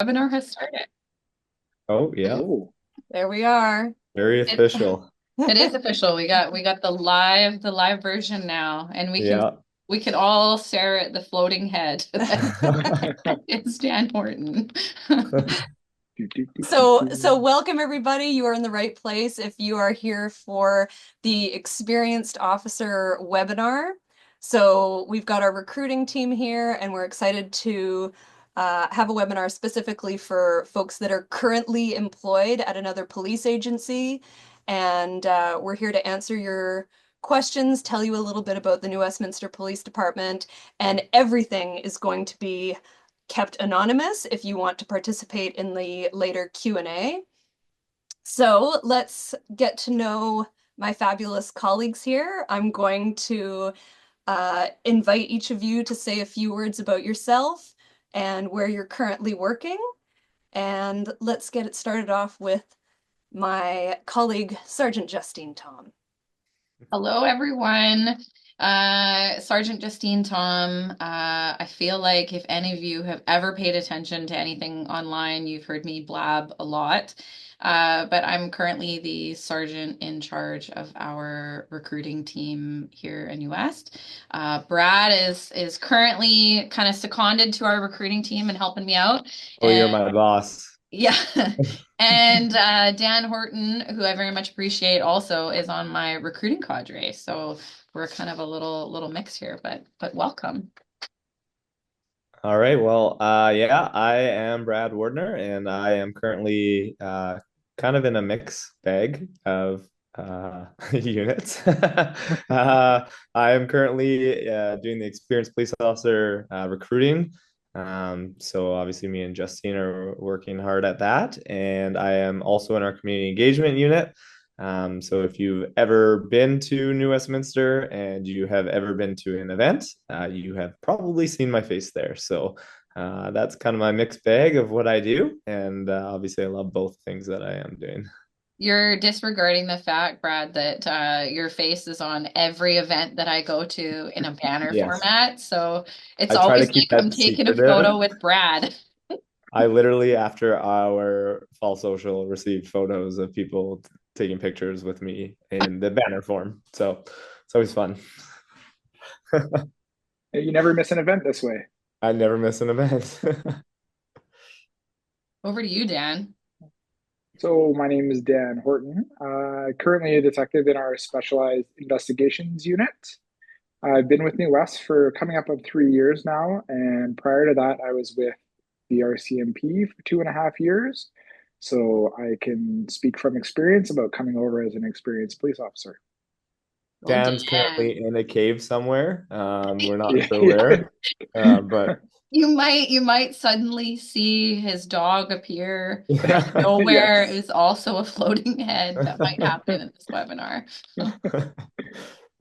Webinar has started. Oh, yeah. Oh, There we are. Very It, official. it is official. We got the live version now, and we can Yeah. we can all stare at the floating head. It's Dan Horton. So welcome everybody. You are in the right place if you are here for the Experienced Officer webinar. So we've got our recruiting team here, and we're excited to have a webinar specifically for folks that are currently employed at another police agency. And we're here to answer your questions, tell you a little bit about the New Westminster Police Department, and everything is going to be kept anonymous if you want to participate in the later Q&A. So let's get to know my fabulous colleagues here. I'm going to invite each of you to say a few words about yourself and where you're currently working. And let's get it started off with my colleague, Sergeant Justine Thom. Hello, everyone. Sergeant Justine Thom. I feel like if any of you have ever paid attention to anything online, you've heard me blab a lot. But I'm currently the sergeant in charge of our recruiting team here in US. Brad is currently kind of seconded to our recruiting team and helping me out. Oh, you're And my boss. yeah. And Dan Horton, who I very much appreciate also, is on my recruiting cadre. So we're kind of a little mix here, but welcome. All right. Well, yeah, I am Brad Wardner, and I am currently kind of in a mix bag of units. I am currently doing the experienced police officer recruiting. So obviously, me and Justine are working hard at that, and I am also in our community engagement unit. So if you've ever been to New Westminster and you have ever been to an event, you have probably seen my face there. So that's kind of my mixed bag of what I do. And obviously, I love both things that I am doing. You're disregarding the fact, Brad, that your face is on every event that I go to in a banner Yes. format. So it's I try to always keep like I'm that taking a secretive. photo with Brad. I literally, after our fall social, received photos of people taking pictures with me in the banner form. So it's always fun. you never miss an event this way. I never miss an event. Over to you, Dan. So, my name is Dan Horton, currently a detective in our specialized investigations unit. I've been with New West for coming up on 3 years now, and prior to that, I was with the RCMP for 2.5 years. So, I can speak from experience about coming over as an experienced police officer. Well, Dan's Dan. currently in a cave somewhere. We're not Yeah. sure where, but You might suddenly see his dog appear out of yeah. nowhere. Yes. Is also a floating head. That might happen in this webinar.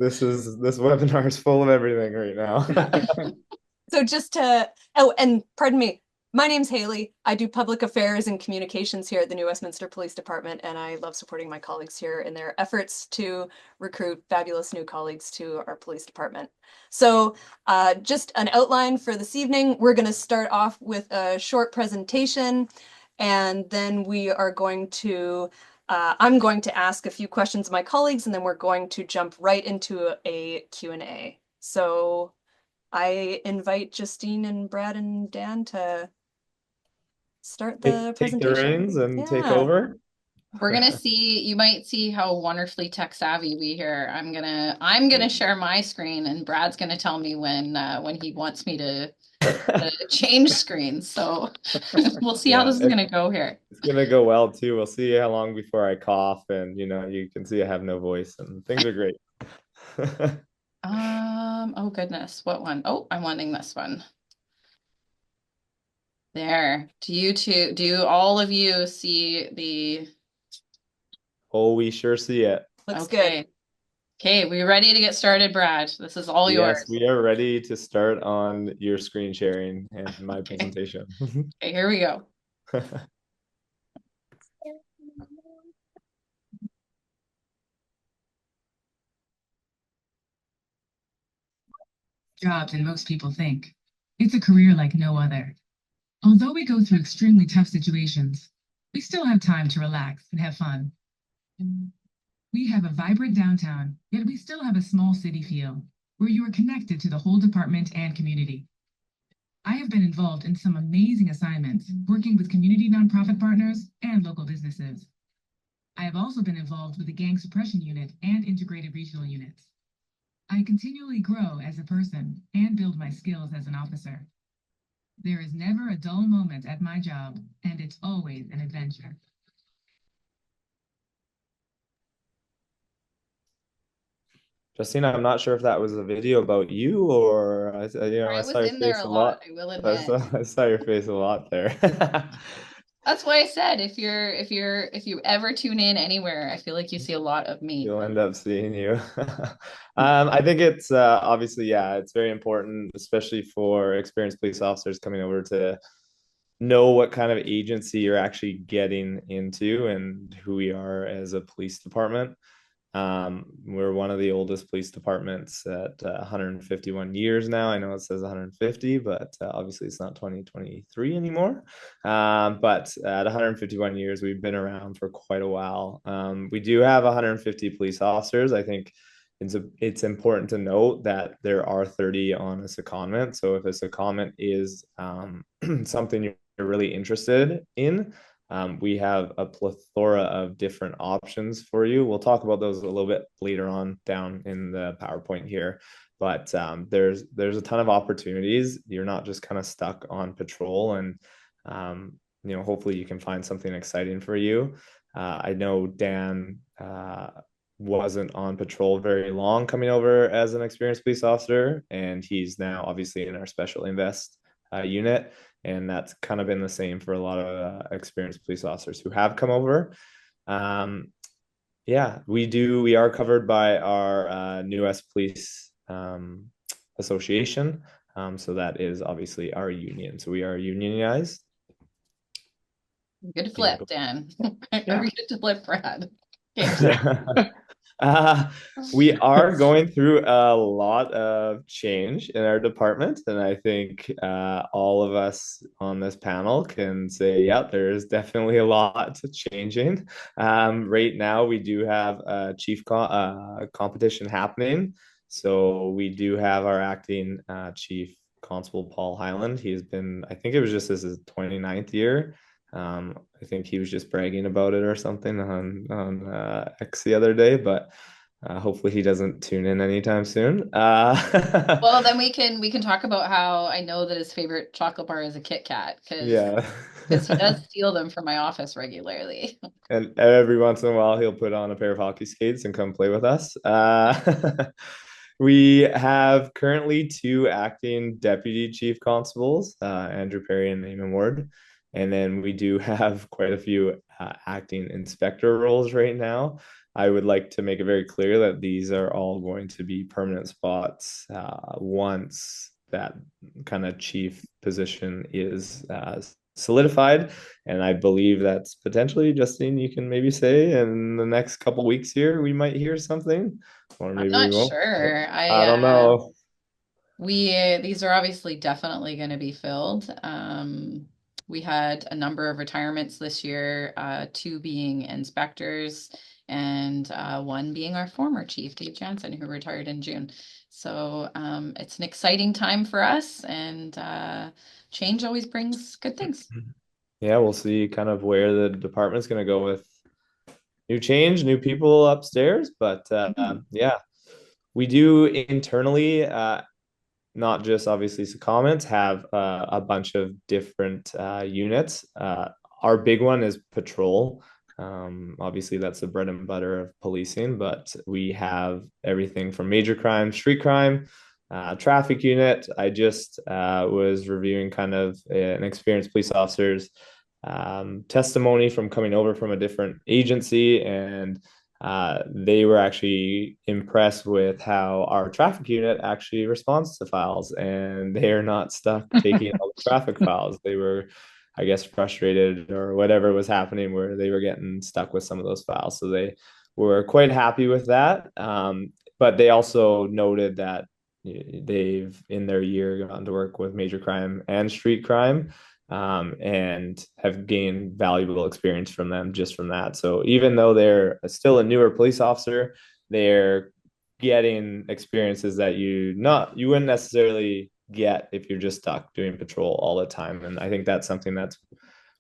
This webinar is full of everything right now. Yeah. So oh, and pardon me, my name's Haley. I do public affairs and communications here at the New Westminster Police Department, and I love supporting my colleagues here in their efforts to recruit fabulous new colleagues to our police department. So just an outline for this evening. We're going to start off with a short presentation, and then we are going to I'm going to ask a few questions of my colleagues, and then we're going to jump right into a Q&A. So I invite Justine and Brad and Dan to start the Take the presentation. reins and take Yeah. over. We're gonna see, you might see how wonderfully tech savvy we here. I'm gonna share my screen and Brad's gonna tell me when he wants me to change screens. So we'll see how Yeah, this is gonna go here. it's gonna go well too. We'll see how long before I cough, and you can see I have no voice, and things are great. Oh goodness, what one? Oh, I'm wanting this one. There. Do all of you see the Oh, we sure see it. looks good. Okay. Okay, we ready to get started, Brad? This is all Yes, yours. we are ready to start on your screen sharing and my Okay. presentation. Okay, here we go. Job than most people think. It's a career like no other. Although we go through extremely tough situations, we still have time to relax and have fun. We have a vibrant downtown, yet we still have a small city feel, where you are connected to the whole department and community. I have been involved in some amazing assignments, working with community nonprofit partners and local businesses. I have also been involved with the Gang Suppression Unit and Integrated Regional Units. I continually grow as a person and build my skills as an officer. There is never a dull moment at my job, and it's always an adventure. Justina, I'm not sure if that was a video about you or I I saw was your in there face a a lot, lot. I will I admit. saw I saw your face a lot there. That's why I said if you ever tune in anywhere, I feel like you see a lot of me. You'll end up seeing you. I think it's obviously, yeah, it's very important, especially for experienced police officers coming over to know what kind of agency you're actually getting into and who we are as a police department. We're one of the oldest police departments at 151 years now. I know it says 150, but obviously it's not 2023 anymore. But at 151 years, we've been around for quite a while. We do have 150 police officers. I think it's important to note that there are 30 on a secondment. So if a secondment is something you're really interested in, we have a plethora of different options for you. We'll talk about those a little bit later on down in the PowerPoint here. But there's a ton of opportunities. You're not just kind of stuck on patrol, and hopefully you can find something exciting for you. I know Dan wasn't on patrol very long coming over as an experienced police officer, and he's now obviously in our special invest unit. And that's kind of been the same for a lot of experienced police officers who have come over. Yeah, we are covered by our New West Police Association. So that is obviously our union. So we are unionized. Good flip, Dan. Yeah. Or good to flip, Brad. Okay. Uh, we are going through a lot of change in our department, and I think all of us on this panel can say, yeah, there's definitely a lot changing. Right now, we do have a competition happening. So we do have our acting chief constable, Paul Highland. I think it was just his 29th year. I think he was just bragging about it or something on X the other day, but hopefully he doesn't tune in anytime soon. Well, then we can talk about how I know that his favorite chocolate bar is a Kit Kat Yeah. because he does steal them from my office regularly. And every once in a while, he'll put on a pair of hockey skates and come play with us. We have currently two acting deputy chief constables, Andrew Perry and Eamon Ward. And then we do have quite a few acting inspector roles right now. I would like to make it very clear that these are all going to be permanent spots once that kind of chief position is solidified. And I believe that's potentially, Justine, you can maybe say in the next couple weeks here, we might hear something, or I'm maybe we not won't. sure. I don't know. These are obviously definitely going to be filled. We had a number of retirements this year, two being inspectors and one being our former chief, Dave Jansen, who retired in June. So it's an exciting time for us, and change always brings good things. Yeah, we'll see kind of where the department's going to go with new change, new people upstairs. But yeah, we do internally, not just obviously some comments, have a bunch of different units. Our big one is patrol. Obviously, that's the bread and butter of policing, but we have everything from major crime, street crime, traffic unit. I just was reviewing kind of an experienced police officer's testimony from coming over from a different agency, and they were actually impressed with how our traffic unit actually responds to files, and they are not stuck taking all the traffic files. They were, I guess, frustrated or whatever was happening where they were getting stuck with some of those files. So they were quite happy with that. But they also noted that they've in their year gone to work with major crime and street crime. and have gained valuable experience from them just from that. So even though they're still a newer police officer, they're getting experiences that you wouldn't necessarily get if you're just stuck doing patrol all the time. And I think that's something that's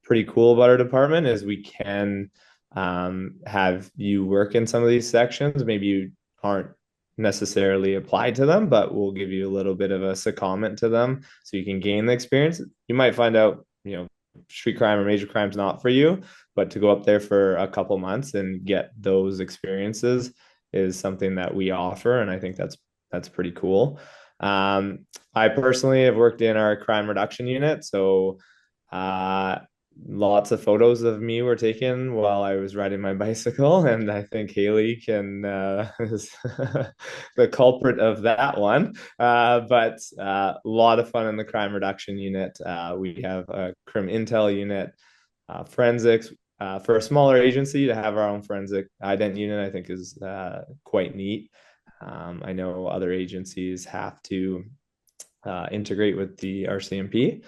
pretty cool about our department is we can have you work in some of these sections. Maybe you aren't necessarily applied to them, but we'll give you a little bit of a secondment to them so you can gain the experience. You might find out, street crime or major crime is not for you, but to go up there for a couple months and get those experiences is something that we offer, and I think that's pretty cool. I personally have worked in our crime reduction unit, so uh, lots of photos of me were taken while I was riding my bicycle, and I think Haley can is the culprit of that one. But a lot of fun in the crime reduction unit. We have a crim intel unit, forensics. For a smaller agency to have our own forensic ident unit, I think is quite neat. I know other agencies have to integrate with the RCMP,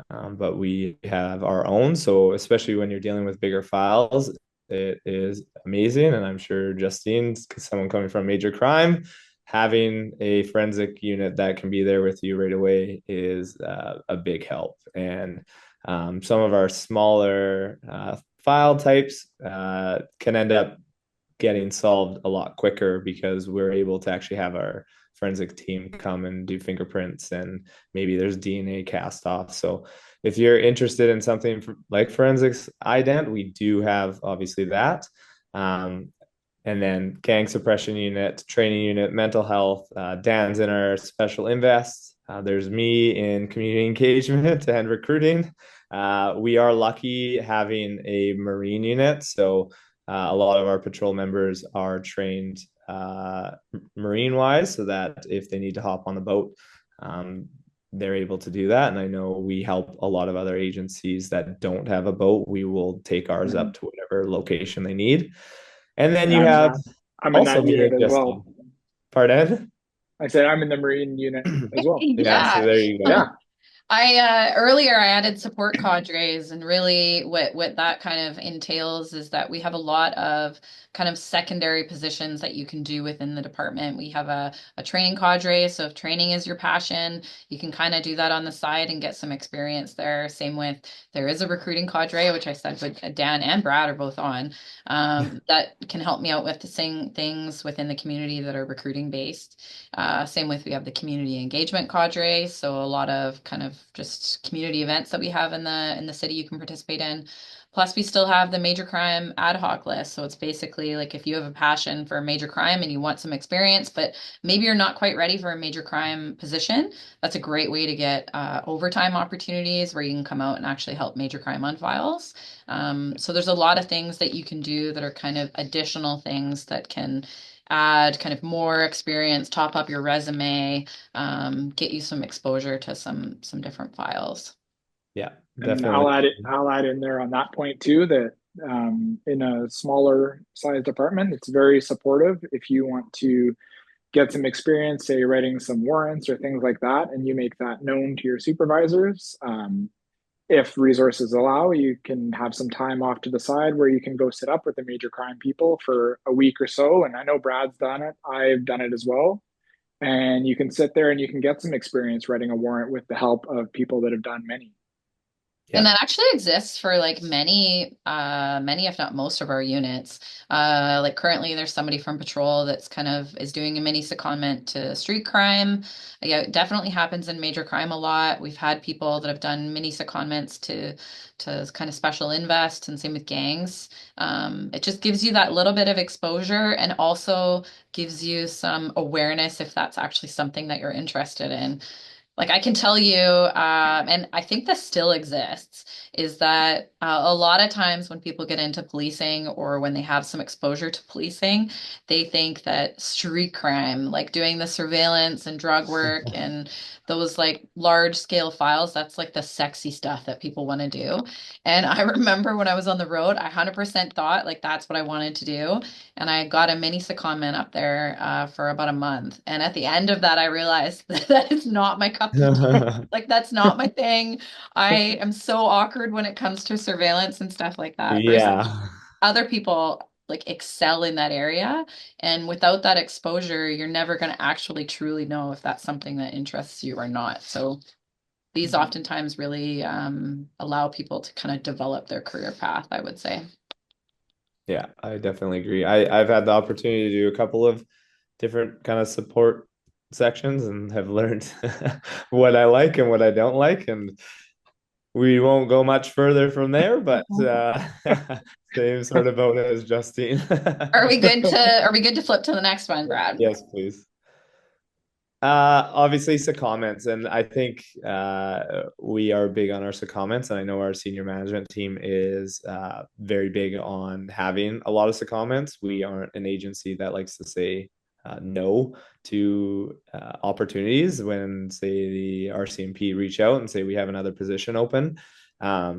but we have our own. So especially when you're dealing with bigger files, it is amazing. And I'm sure Justine, someone coming from major crime, having a forensic unit that can be there with you right away is a big help. And some of our smaller file types can end up getting solved a lot quicker because we're able to actually have our forensic team come and do fingerprints, and maybe there's DNA cast off. So if you're interested in something like forensics ident, we do have obviously that. And then gang suppression unit, training unit, mental health. Dan's in our special invests. There's me in community engagement and recruiting. We are lucky having a marine unit. So a lot of our patrol members are trained marine wise, so that if they need to hop on the boat, they're able to do that. And I know we help a lot of other agencies that don't have a boat. We will take ours up to whatever location they need. And then you have I'm in that unit as well. Pardon? I said I'm in the marine unit as well. Yeah, so there you go. Yeah. Earlier I added support cadres, and really what that kind of entails is that we have a lot of kind of secondary positions that you can do within the department. We have a training cadre, so if training is your passion, you can kind of do that on the side and get some experience there. Same with, there is a recruiting cadre, which I said with Dan and Brad are both on, that can help me out with the same things within the community that are recruiting based. Same with, we have the community engagement cadre, so a lot of kind of just community events that we have in the city you can participate in. Plus, we still have the major crime ad hoc list. So it's basically like if you have a passion for a major crime and you want some experience, but maybe you're not quite ready for a major crime position, that's a great way to get overtime opportunities where you can come out and actually help major crime on files. So there's a lot of things that you can do that are kind of additional things that can add kind of more experience, top up your resume, get you some exposure to some different files. Yeah, and definitely. I'll add in there on that point too that in a smaller size department, it's very supportive if you want to get some experience, say writing some warrants or things like that, and you make that known to your supervisors. If resources allow, you can have some time off to the side where you can go sit up with the major crime people for a week or so. And I know Brad's done it. I've done it as well. And you can sit there and you can get some experience writing a warrant with the help of people that have done many. And that actually exists for like many, if not most of our units. Like currently there's somebody from patrol that's kind of is doing a mini secondment to street crime. Yeah, it definitely happens in major crime a lot. We've had people that have done mini secondments to kind of special invest, and same with gangs. It just gives you that little bit of exposure and also gives you some awareness if that's actually something that you're interested in. Like I can tell you, and I think this still exists, is that a lot of times when people get into policing or when they have some exposure to policing, they think that street crime, like doing the surveillance and drug work and those like large scale files, that's like the sexy stuff that people want to do. And I remember when I was on the road, I 100% thought like that's what I wanted to do. And I got a mini secondment up there for about a month. And at the end of that, I realized that is not my cup not like that's not my thing. I am so awkward when it comes to surveillance and stuff like that. Versus Yeah. other people like excel in that area. And without that exposure, you're never going to actually truly know if that's something that interests you or not. So these oftentimes really allow people to kind of develop their career path, I would say. Yeah, I definitely agree. I've had the opportunity to do a couple of different kind of support sections and have learned what I like and what I don't like. And we won't go much further from there, but same sort of boat as Justine. Are we good to flip to the next one, Brad? Yes, please. Obviously comments, and I think we are big on our comments, and I know our senior management team is very big on having a lot of comments. We aren't an agency that likes to say no to opportunities when, say, the RCMP reach out and say we have another position open.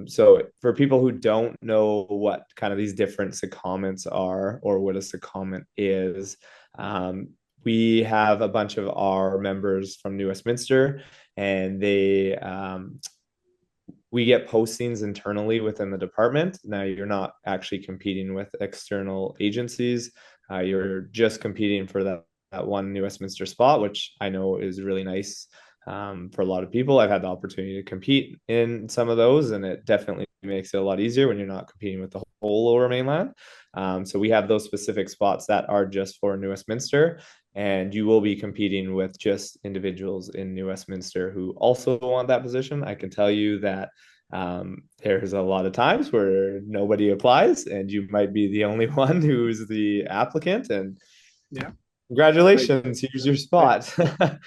So for people who don't know what kind of these different comments are or what a comment is, we have a bunch of our members from New Westminster, and we get postings internally within the department. Now, you're not actually competing with external agencies. You're just competing for that one New Westminster spot, which I know is really nice for a lot of people. I've had the opportunity to compete in some of those, and it definitely makes it a lot easier when you're not competing with the whole Lower Mainland. So we have those specific spots that are just for New Westminster, and you will be competing with just individuals in New Westminster who also want that position. I can tell you that there's a lot of times where nobody applies, and you might be the only one who's the applicant. And Yeah, congratulations, here's your spot.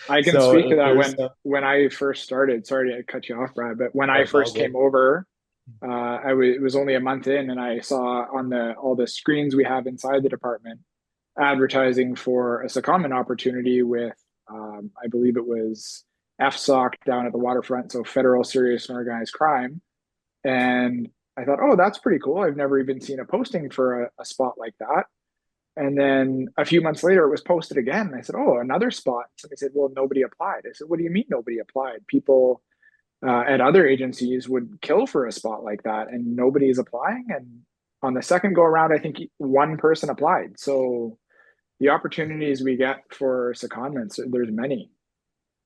I can So speak to that. there's When I first started, sorry to cut you off, Brad, but when I it's all first good. came over, it was only a month in, and I saw on all the screens we have inside the department advertising for a secondment opportunity with, I believe it was FSOC down at the waterfront, so Federal Serious and Organized Crime. And I thought, oh, that's pretty cool. I've never even seen a posting for a spot like that. And then a few months later, it was posted again. And I said, oh, another spot. So they said, well, nobody applied. I said, what do you mean nobody applied? People at other agencies would kill for a spot like that, and nobody is applying. And on the second go around, I think one person applied. So the opportunities we get for secondments, there's many.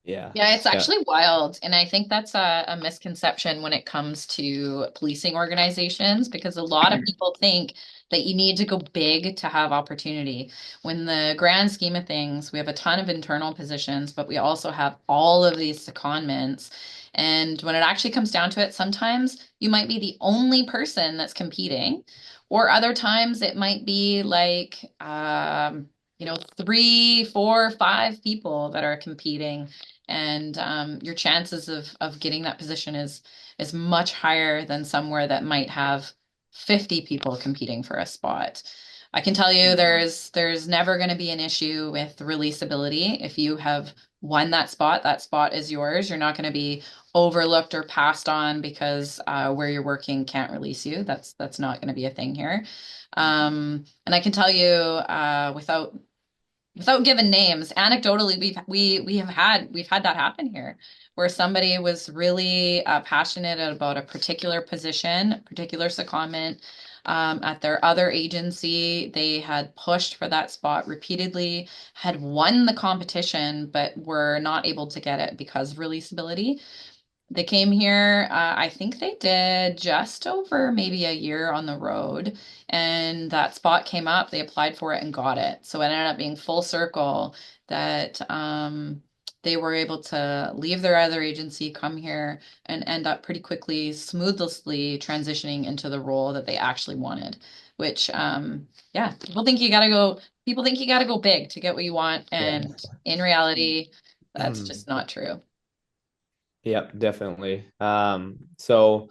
Yeah. Yeah, it's actually wild. And I think that's a misconception when it comes to policing organizations, because a lot of people think that you need to go big to have opportunity. When the grand scheme of things, we have a ton of internal positions, but we also have all of these secondments. And when it actually comes down to it, sometimes you might be the only person that's competing, or other times it might be like, three, four, five people that are competing, and your chances of getting that position is much higher than somewhere that might have 50 people competing for a spot. I can tell you there's never going to be an issue with releasability. If you have won that spot is yours. You're not going to be overlooked or passed on because where you're working can't release you. That's not going to be a thing here. And I can tell you without giving names, anecdotally, we've had that happen here, where somebody was really passionate about a particular position, particular secondment at their other agency. They had pushed for that spot repeatedly, had won the competition, but were not able to get it because of releasability. They came here, I think they did just over maybe a year on the road, and that spot came up. They applied for it and got it. So it ended up being full circle that they were able to leave their other agency, come here, and end up pretty quickly, smoothly transitioning into the role that they actually wanted. Which, yeah, people think you gotta go big to get what you want, and in reality, that's just not true. Yep, definitely. So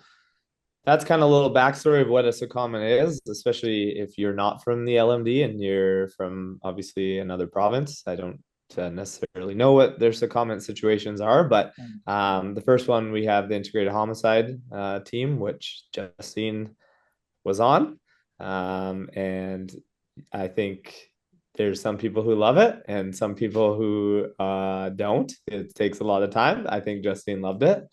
that's kind of a little backstory of what a secondment is, especially if you're not from the LMD and you're from obviously another province. I don't necessarily know what their secondment situations are, but the first one, we have the integrated homicide team, which Justine was on. And I think there's some people who love it and some people who don't. It takes a lot of time. I think Justine loved it.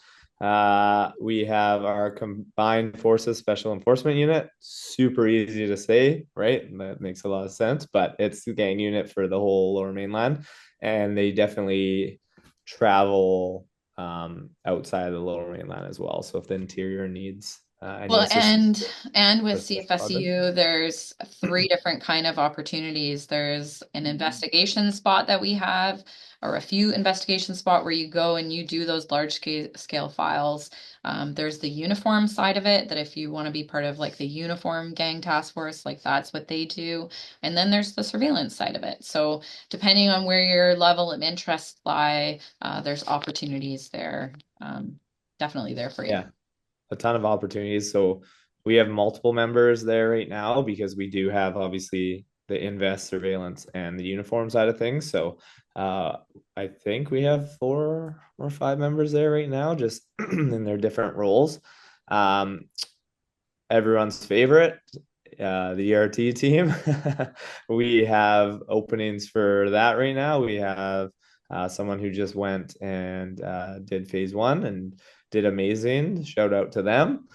We have our Combined Forces Special Enforcement Unit. Super easy to say, right? That makes a lot of sense, but it's the gang unit for the whole Lower Mainland, and they definitely travel outside of the Lower Mainland as well. So if the interior needs any Well, assistance and with for special projects. CFSU, there's three different kind of opportunities. There's an investigation spot that we have, or a few investigation spot where you go and you do those large scale files. There's the uniform side of it, that if you want to be part of like the uniform gang task force, like that's what they do. And then there's the surveillance side of it. So depending on where your level of interest lie, there's opportunities there. Definitely there for you. Yeah, a ton of opportunities. So we have multiple members there right now because we do have obviously the invest, surveillance, and the uniform side of things. So I think we have 4 or 5 members there right now, just in their different roles. Everyone's favorite, the ERT team. We have openings for that right now. We have someone who just went and did phase 1 and did amazing. Shout out to them.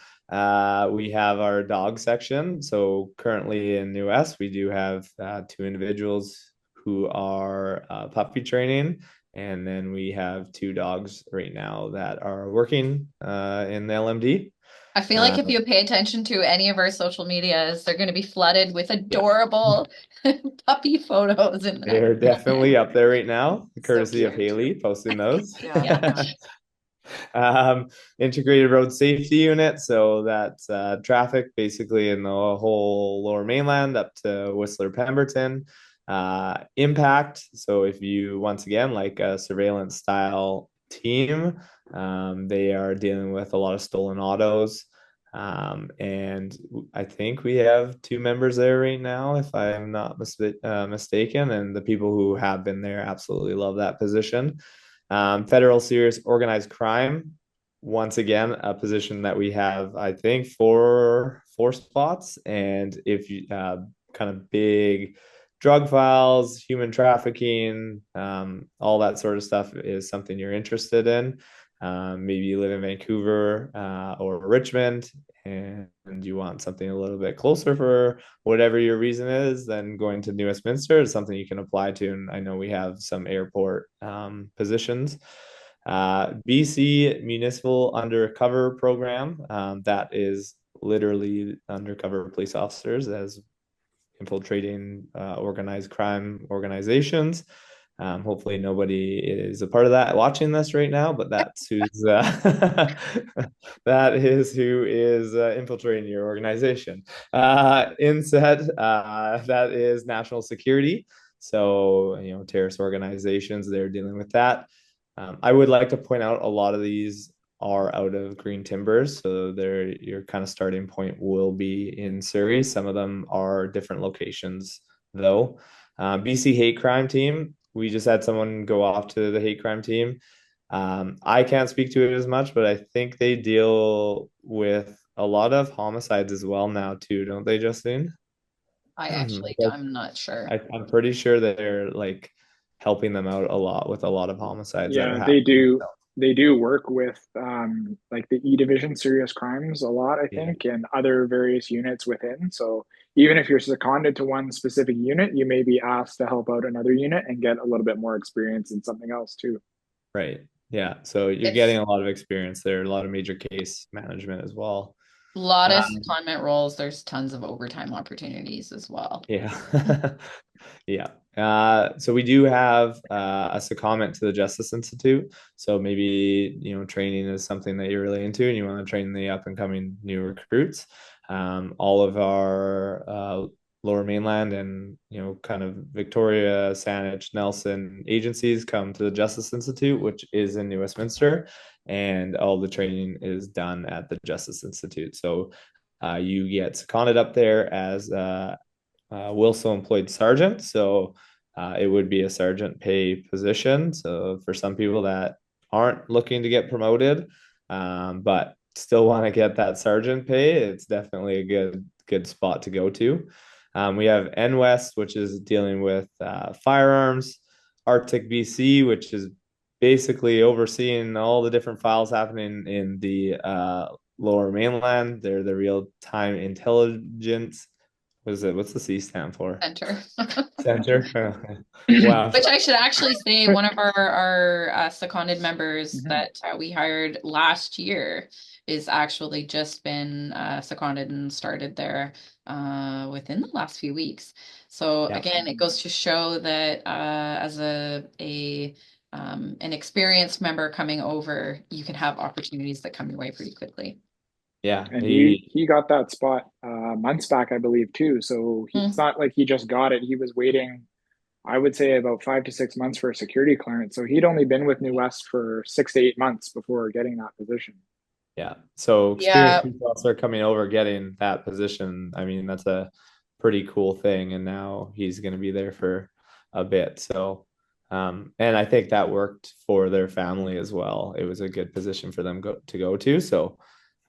We have our dog section. So currently in New West, we do have 2 individuals who are puppy training. And then we have 2 dogs right now that are working in the LMD. I feel like if you pay attention to any of our social medias, they're going to be flooded with adorable puppy photos. And they're definitely up there right now, courtesy of cute. Haley posting those. Yeah. Integrated road safety unit. So that's traffic basically in the whole Lower Mainland up to Whistler Pemberton. Impact. So if you, once again, like a surveillance style team, they are dealing with a lot of stolen autos. And I think we have 2 members there right now, if I'm not mistaken. And the people who have been there absolutely love that position. Federal serious organized crime, once again, a position that we have, I think, 4 spots. And if you kind of big drug files, human trafficking, all that sort of stuff is something you're interested in. Maybe you live in Vancouver or Richmond and you want something a little bit closer for whatever your reason is, then going to New Westminster is something you can apply to. And I know we have some airport positions. BC Municipal Undercover Program, that is literally undercover police officers as infiltrating organized crime organizations. Hopefully nobody is a part of that watching this right now, but that's who's that is who is infiltrating your organization. Instead, that is national security. So, terrorist organizations, they're dealing with that. I would like to point out a lot of these are out of Green Timbers, so your kind of starting point will be in Surrey. Some of them are different locations, though. BC Hate Crime Team, we just had someone go off to the hate crime team. I can't speak to it as much, but I think they deal with a lot of homicides as well now too, don't they, Justine? I'm not sure. I'm pretty sure they're like helping them out a lot with a lot of homicides that are Yeah, they happening. do. They do work with like the E Division serious crimes a lot, I Yeah. think, and other various units within. So even if you're seconded to one specific unit, you may be asked to help out another unit and get a little bit more experience in something else too. Right. Yeah. So you're It's getting a lot of experience there, a lot of major case management as well. a lot of Um, secondment roles. There's tons of overtime opportunities as well. Yeah. Yeah. So we do have a secondment to the Justice Institute. So maybe, training is something that you're really into and you want to train the up and coming new recruits. All of our Lower Mainland and, kind of Victoria, Saanich, Nelson agencies come to the Justice Institute, which is in New Westminster, and all the training is done at the Justice Institute. So you get seconded up there as Wilson employed sergeant. So it would be a sergeant pay position. So for some people that aren't looking to get promoted, but still want to get that sergeant pay, it's definitely a good spot to go to. We have NWest, which is dealing with firearms, Arctic BC, which is basically overseeing all the different files happening in the lower mainland. They're the real-time intelligence. What's the C stand for? Center. Center. Wow. Which I should actually say, one of our seconded members Mhm. that we hired last year is actually just been seconded and started there within the last few weeks. So Yeah. again, it goes to show that as an experienced member coming over, you can have opportunities that come your way pretty quickly. Yeah. And he got that spot months back, I believe, too. So it's Mm. not like he just got it. He was waiting, I would say, about 5 to 6 months for a security clearance. So he'd only been with New West for 6 to 8 months before getting that position. Yeah. So Yeah. experienced police officer coming over, getting that position. I mean, that's a pretty cool thing. And now he's going to be there for a bit. So, and I think that worked for their family as well. It was a good position for them to go to. So,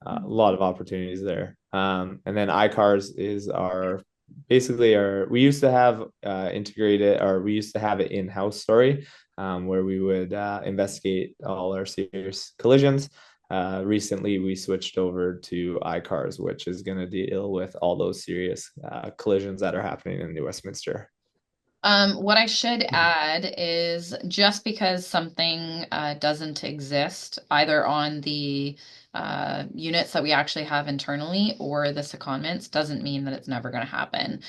a lot of opportunities there. And then iCars is basically we used to have integrated, or we used to have it in-house story, where we would investigate all our serious collisions. Recently, we switched over to iCars, which is going to deal with all those serious collisions that are happening in New Westminster. What I should add is just because something doesn't exist either on the units that we actually have internally or the secondments doesn't mean that it's never going to happen.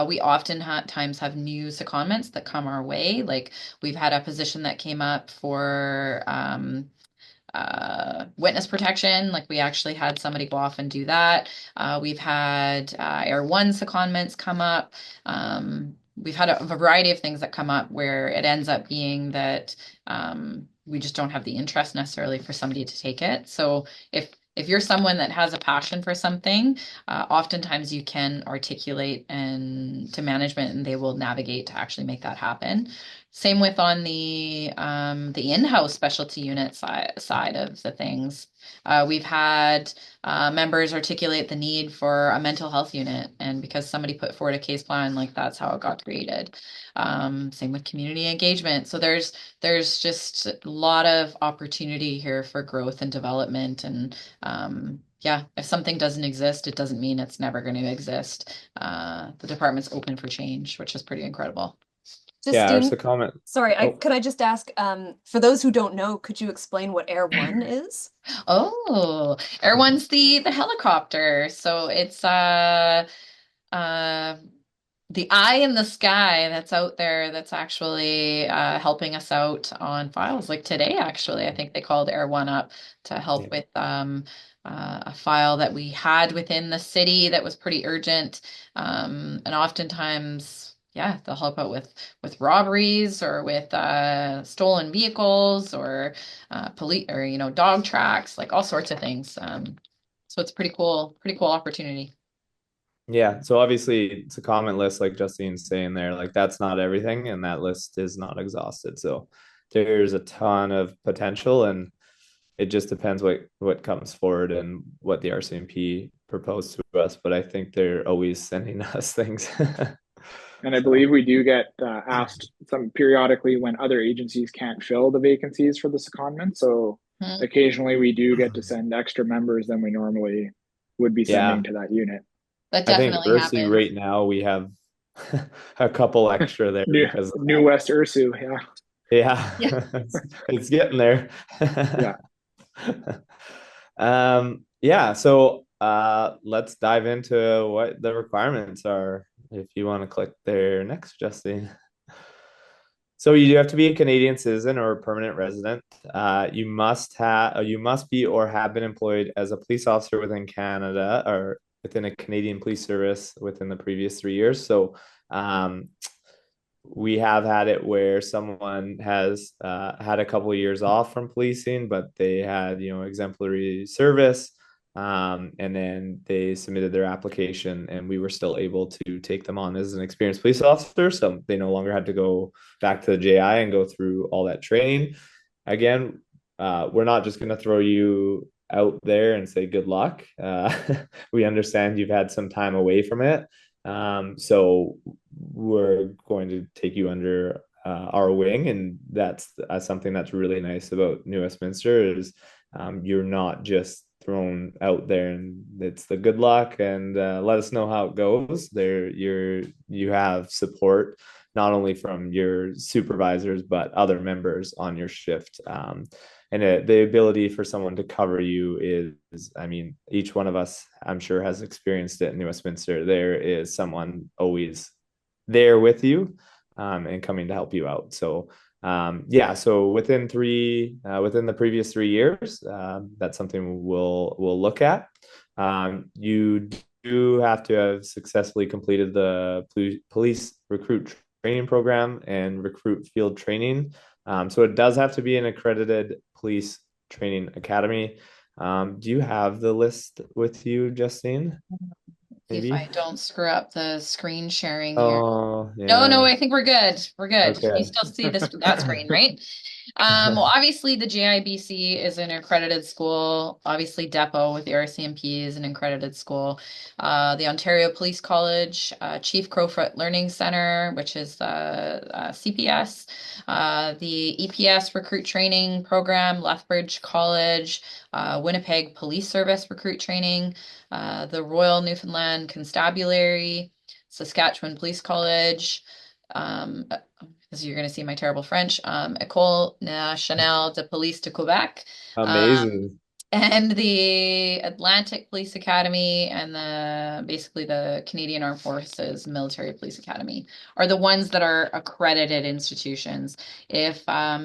We often times have new secondments that come our way. Like we've had a position that came up for witness protection. Like we actually had somebody go off and do that. We've had Air One secondments come up. We've had a variety of things that come up where it ends up being that we just don't have the interest necessarily for somebody to take it. So if you're someone that has a passion for something, oftentimes you can articulate and to management, and they will navigate to actually make that happen. Same with on the in-house specialty unit side of the things. We've had members articulate the need for a mental health unit, and because somebody put forward a case plan, like that's how it got created. Same with community engagement. So there's just a lot of opportunity here for growth and development. And yeah, if something doesn't exist, it doesn't mean it's never going to exist. The department's open for change, which is pretty incredible. Yeah, our Justine, comment. sorry, Oh, could I just ask, for those who don't know, could you explain what Air One is? Oh, Air One's the helicopter. So it's uh the eye in the sky that's out there that's actually helping us out on files. Like today, actually, I think they called Air One up to help yeah. with a file that we had within the city that was pretty urgent. And oftentimes, yeah, they'll help out with robberies or with stolen vehicles or police or dog tracks, like all sorts of things. So it's pretty cool opportunity. Yeah, so obviously it's a comment list, like Justine's saying there, like that's not everything, and that list is not exhausted. So there's a ton of potential, and it just depends what comes forward and what the RCMP proposed to us. But I think they're always sending us things. And I So, believe we do get asked some periodically when other agencies can't fill the vacancies for the secondment. So Mhm. occasionally we do get to send extra members than we normally would be yeah, sending to that unit. That I think definitely Ursi happens. right now we have a couple extra there New because of New West Ursu, yeah. yeah, Yeah. it's getting there. Yeah. Yeah, so let's dive into what the requirements are. If you want to click there next, Justine. So you do have to be a Canadian citizen or a permanent resident. You must be or have been employed as a police officer within Canada or within a Canadian police service within the previous 3 years. So um, we have had it where someone has had a couple of years off from policing, but they had, exemplary service. And then they submitted their application, and we were still able to take them on as an experienced police officer. So they no longer had to go back to the JI and go through all that training. Again, we're not just going to throw you out there and say good luck. We understand you've had some time away from it. So we're going to take you under our wing, and that's something that's really nice about New Westminster is you're not just thrown out there and it's the good luck and let us know how it goes. You have support not only from your supervisors but other members on your shift. And the ability for someone to cover you is, I mean, each one of us, I'm sure, has experienced it in New Westminster. There is someone always there with you and coming to help you out. So yeah, so within within the previous 3 years, that's something we'll look at. You do have to have successfully completed the police recruit training program and recruit field training. So it does have to be an accredited police training academy. Do you have the list with you, Justine? See if Maybe? I don't screw up the screen sharing here. Oh, No, yeah. I think we're good. We're good. You Okay. still see that screen, right? Well, obviously the GIBC is an accredited school. Obviously Depot with the RCMP is an accredited school. The Ontario Police College, Chief Crowfoot Learning Center, which is CPS, the EPS Recruit Training Program, Lethbridge College, Winnipeg Police Service Recruit Training, the Royal Newfoundland Constabulary, Saskatchewan Police College, because you're going to see my terrible French, École Nationale de Police de Quebec, Amazing. and the Atlantic Police Academy and basically the Canadian Armed Forces Military Police Academy are the ones that are accredited institutions. If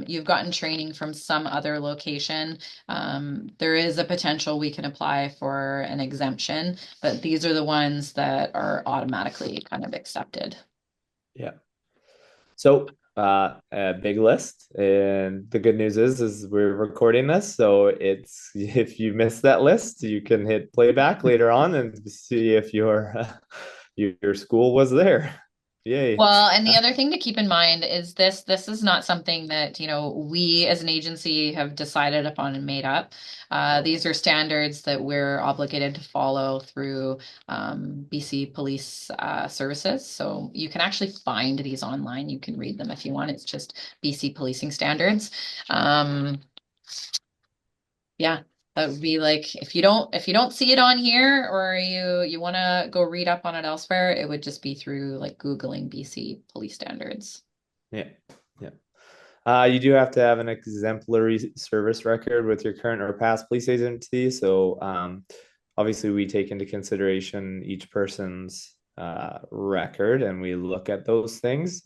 you've gotten training from some other location, there is a potential we can apply for an exemption, but these are the ones that are automatically kind of accepted. Yeah. So a big list, and the good news is we're recording this, so it's if you missed that list, you can hit playback later on and see if your school was there. Yay. Well, and the other thing to keep in mind is this is not something that, we as an agency have decided upon and made up. These are standards that we're obligated to follow through BC Police Services. So you can actually find these online. You can read them if you want. It's just BC Policing Standards. Yeah. That would be like if you don't see it on here or you want to go read up on it elsewhere, it would just be through like Googling BC police standards. Yeah. Yeah. You do have to have an exemplary service record with your current or past police agency. So obviously we take into consideration each person's record and we look at those things.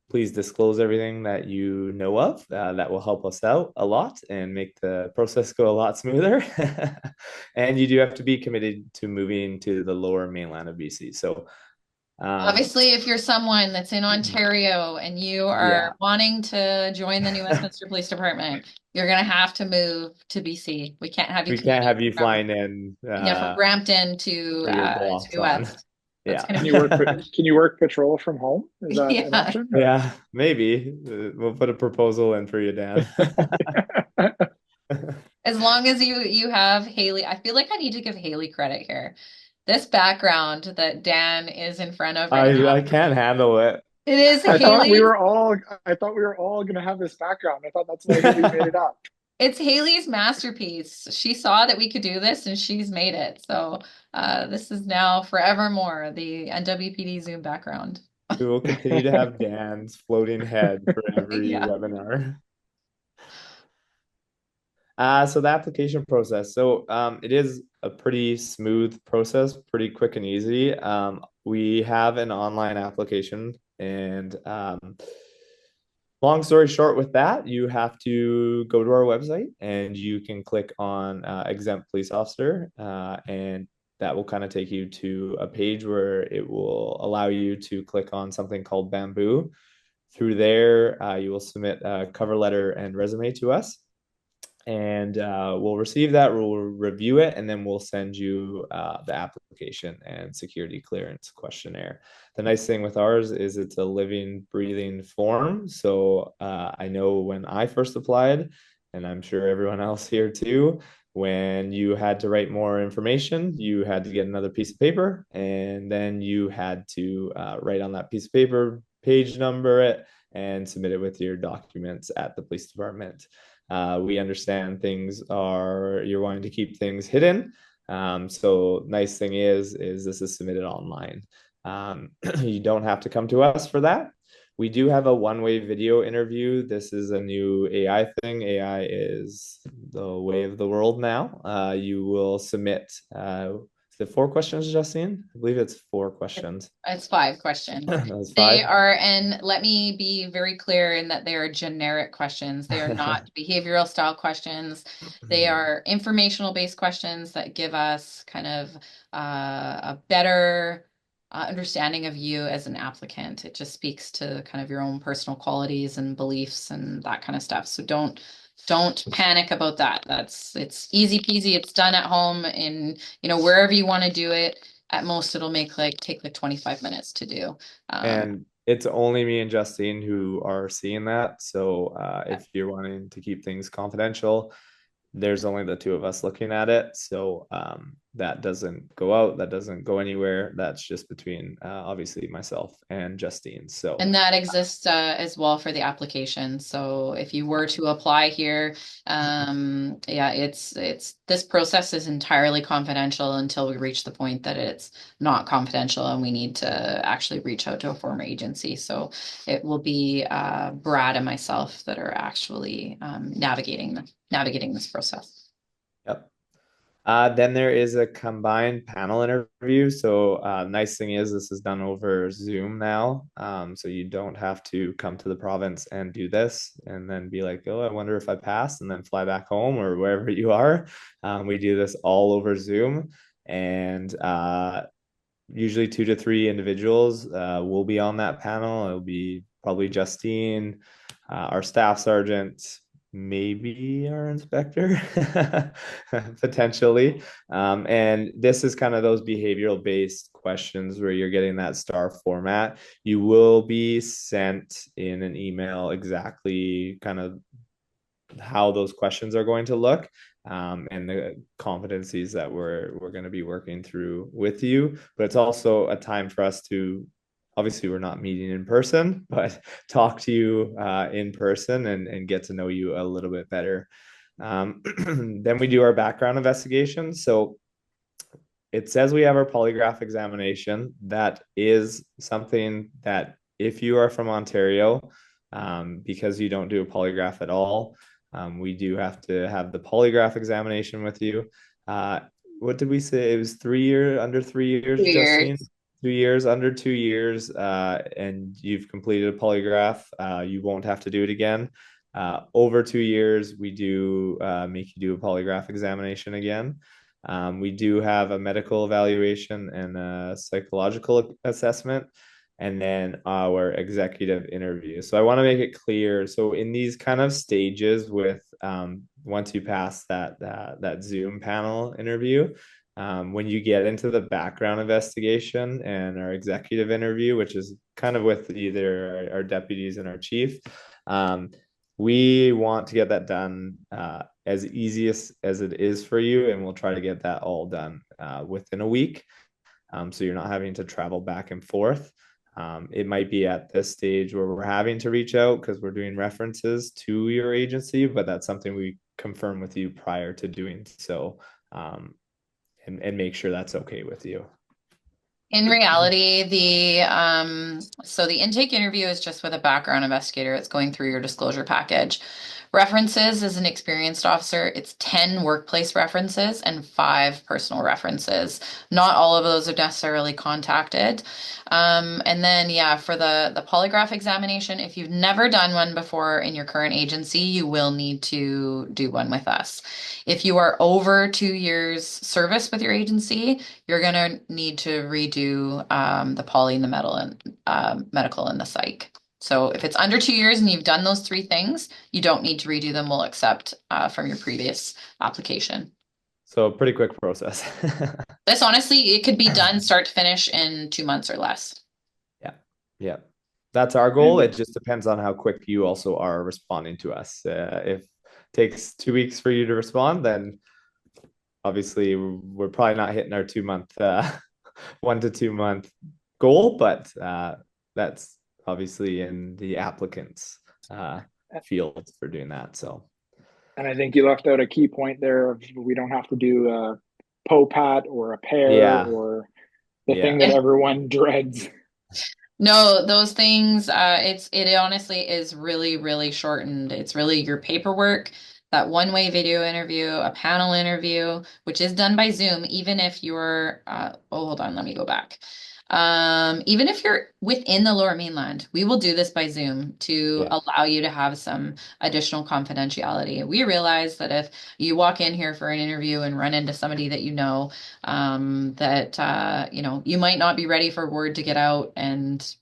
Please disclose everything that you know of. That will help us out a lot and make the process go a lot smoother. And you do have to be committed to moving to the lower mainland of BC. So obviously, if you're someone that's in Ontario and you are wanting to join the New Westminster Police Department, you're going to have to move to BC. We can't have you. We can't have you flying in. From Brampton to West. Yeah. Can you work patrol from home? Is that an option? Yeah, maybe. We'll put a proposal in for you, Dan. As long as you have Haley, I feel like I need to give Haley credit here. This background that Dan is in front of right now, I can't handle it. It is I Haley. thought we were all gonna have this background. I thought that's why Haley made it up. It's Haley's masterpiece. She saw that we could do this and she's made it. So this is now forevermore the NWPD Zoom background. We will continue to have Dan's floating head for every webinar. So the application process. So it is a pretty smooth process, pretty quick and easy. We have an online application and long story short with that, you have to go to our website and you can click on exempt police officer and that will kind of take you to a page where it will allow you to click on something called Bamboo. Through there, you will submit a cover letter and resume to us. And we'll receive that, we'll review it, and then we'll send you the application and security clearance questionnaire. The nice thing with ours is it's a living, breathing form. So I know when I first applied, and I'm sure everyone else here too, When you had to write more information, you had to get another piece of paper, and then you had to write on that piece of paper, page number it, and submit it with your documents at the police department. We understand you're wanting to keep things hidden. So nice thing is this is submitted online. You don't have to come to us for that. We do have a one-way video interview. This is a new AI thing. AI is the way of the world now. You will submit, is it 4 questions, Justine? I believe it's 4 questions. It's 5 questions. That's They 5. are, and let me be very clear in that they are generic questions. They are not behavioral style questions. They are informational based questions that give us kind of a better understanding of you as an applicant. It just speaks to kind of your own personal qualities and beliefs and that kind of stuff. So don't panic about that. It's easy peasy. It's done at home in, wherever you want to do it. At most, it'll take like 25 minutes to do. And it's only me and Justine who are seeing that. So if you're wanting to keep things confidential, there's only the two of us looking at it. So that doesn't go out, that doesn't go anywhere. That's just between obviously myself and Justine. So And that exists as well for the application. So if you were to apply here, it's this process is entirely confidential until we reach the point that it's not confidential and we need to actually reach out to a former agency. So it will be Brad and myself that are actually navigating this process. Yep. Then there is a combined panel interview. So nice thing is this is done over Zoom now. So you don't have to come to the province and do this and then be like, oh, I wonder if I pass, and then fly back home or wherever you are. We do this all over Zoom, and usually 2 to 3 individuals will be on that panel. It'll be probably Justine, our staff sergeant, maybe our inspector, potentially. And this is kind of those behavioral based questions where you're getting that star format. You will be sent in an email exactly kind of how those questions are going to look, and the competencies that we're going to be working through with you. But it's also a time for us to, obviously we're not meeting in person, but talk to you in person and get to know you a little bit better. Then we do our background investigation. So it says we have our polygraph examination. That is something that if you are from Ontario, because you don't do a polygraph at all, we do have to have the polygraph examination with you. What did we say? It was 3 years, under 3 years, 2 years. Justine? 2 years, under 2 years, and you've completed a polygraph, you won't have to do it again. Over 2 years, we do make you do a polygraph examination again. We do have a medical evaluation and a psychological assessment, and then our executive interview. So I want to make it clear. So in these kind of stages with once you pass that Zoom panel interview, when you get into the background investigation and our executive interview, which is kind of with either our deputies and our chief, we want to get that done as easy as it is for you, and we'll try to get that all done within a week, so you're not having to travel back and forth. It might be at this stage where we're having to reach out because we're doing references to your agency, but that's something we confirm with you prior to doing so, and make sure that's okay with you. In reality, the intake interview is just with a background investigator. It's going through your disclosure package. References as an experienced officer, it's 10 workplace references and 5 personal references. Not all of those are necessarily contacted. And then, for the polygraph examination, if you've never done one before in your current agency, you will need to do one with us. If you are over 2 years service with your agency, you're going to need to redo the poly and the medical and the psych. So if it's under 2 years and you've done those 3 things, you don't need to redo them. We'll accept from your previous application. So pretty quick process. This honestly, it could be done start to finish in 2 months or less. Yeah. That's our goal. It just depends on how quick you also are responding to us. If it takes 2 weeks for you to respond, then obviously we're probably not hitting our 2 month 1 to 2 month goal, but that's obviously in the applicants field for doing that. So, And I think you left out a key point there of we don't have to do a POPAT or a pair yeah, or the thing that yeah, everyone dreads. No, those things, it honestly is really, really shortened. It's really your paperwork, that one-way video interview, a panel interview, which is done by Zoom, even if you're oh, hold on, let me go back. Even if you're within the Lower Mainland, we will do this by Zoom to yeah. allow you to have some additional confidentiality. We realize that if you walk in here for an interview and run into somebody that you know, that you might not be ready for word to get out, and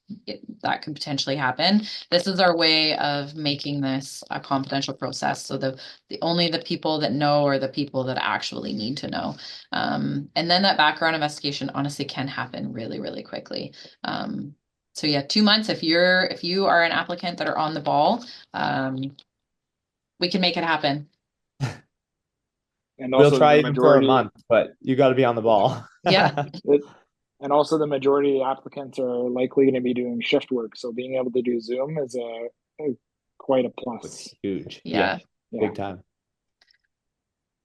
that could potentially happen. This is our way of making this a confidential process, so the only the people that know are the people that actually need to know. And then that background investigation honestly can happen really, really quickly. So yeah, 2 months if you are an applicant that are on the ball, we can make it happen. And We'll also try the even for a majority, month, but you got to be on the ball. Yeah. and also the majority of applicants are likely going to be doing shift work. So being able to do Zoom is a quite a plus. It's huge. Yeah. Yeah. Big time.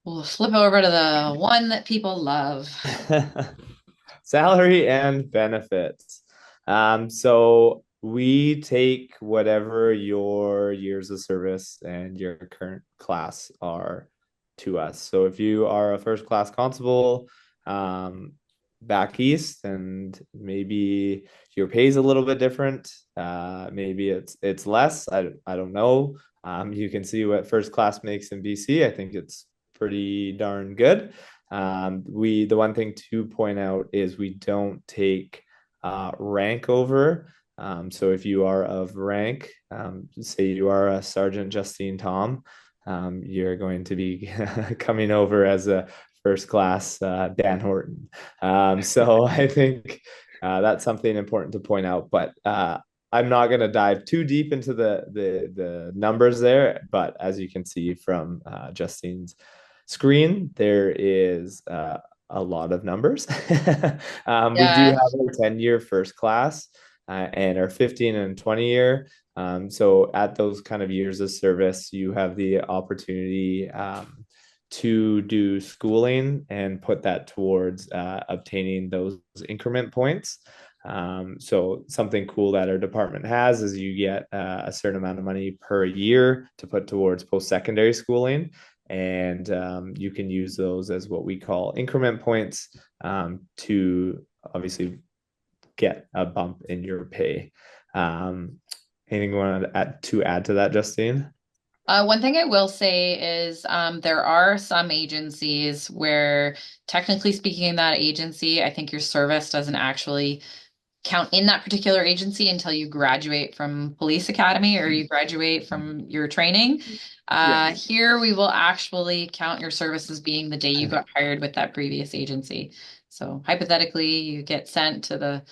We'll flip over to the one that people love. Salary and benefits. So we take whatever your years of service and your current class are to us. So if you are a first class constable, back east, and maybe your pay is a little bit different, maybe it's less. I don't know. You can see what first class makes in BC. I think it's pretty darn good. The one thing to point out is we don't take rank over. So if you are of rank, say you are a Sergeant Justine Thom, you're going to be coming over as a first class Dan Horton. So I think that's something important to point out. But I'm not going to dive too deep into the numbers there. But as you can see from Justine's screen, there is a lot of numbers. We do Yeah. have our 10-year first class and our 15 and 20-year. So at those kind of years of service, you have the opportunity to do schooling and put that towards obtaining those increment points. So something cool that our department has is you get a certain amount of money per year to put towards post-secondary schooling. And you can use those as what we call increment points to obviously get a bump in your pay. Anything you want to add to that, Justine? One thing I will say is there are some agencies where, technically speaking, in that agency, I think your service doesn't actually count in that particular agency until you graduate from police academy or you graduate from your training. Here we will actually count your service as being the day you got hired with that previous agency. So hypothetically, you get sent to the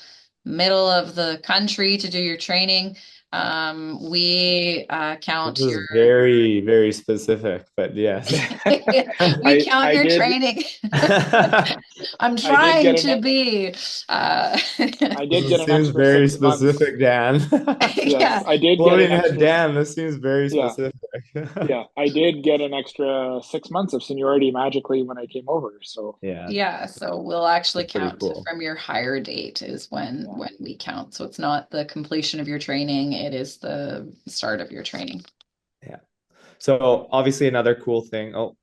middle of the country to do your training. We count This is your very, very specific, but yes. we count I your did. training. I'm I did trying get to be. I did get This an seems extra very 6 months. specific, Dan. Yes, Yeah. I did get Floating an head, extra. Dan. This seems very Yeah, specific. yeah, I did get an extra 6 months of seniority magically when I came over. So Yeah, Yeah, so we'll actually that's pretty count cool. from your hire date is when yeah. we count. So it's not the completion of your training, it is the start of your training. Yeah. So obviously another cool thing. Oh,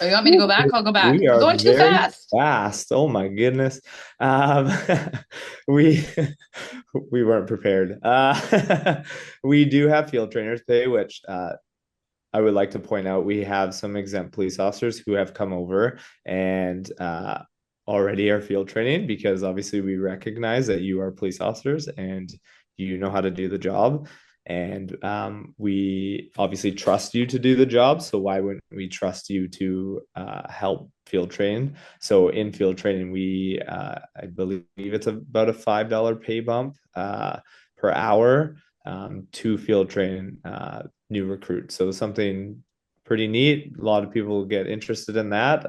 Oh, you want me to go back? I'll go back. we I'm are going too very fast. fast. Oh my goodness. Um, we we weren't prepared. We do have field trainers pay, which I would like to point out we have some exempt police officers who have come over and already are field training because obviously we recognize that you are police officers and you know how to do the job. And we obviously trust you to do the job. So why wouldn't we trust you to help field train? So in field training, I believe it's about a $5 pay bump per hour to field train new recruits. So something pretty neat. A lot of people get interested in that.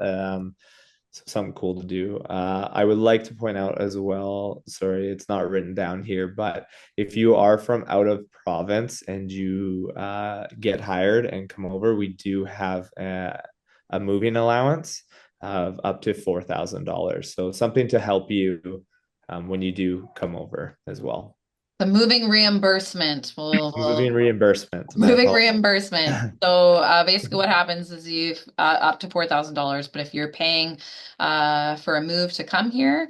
So something cool to do. I would like to point out as well, sorry, it's not written down here, but if you are from out of province and you get hired and come over, we do have a moving allowance of up to $4,000. So something to help you when you do come over as well. The moving reimbursement Moving reimbursement. moving reimbursement. So basically what happens is you've up to $4,000, but if you're paying for a move to come here,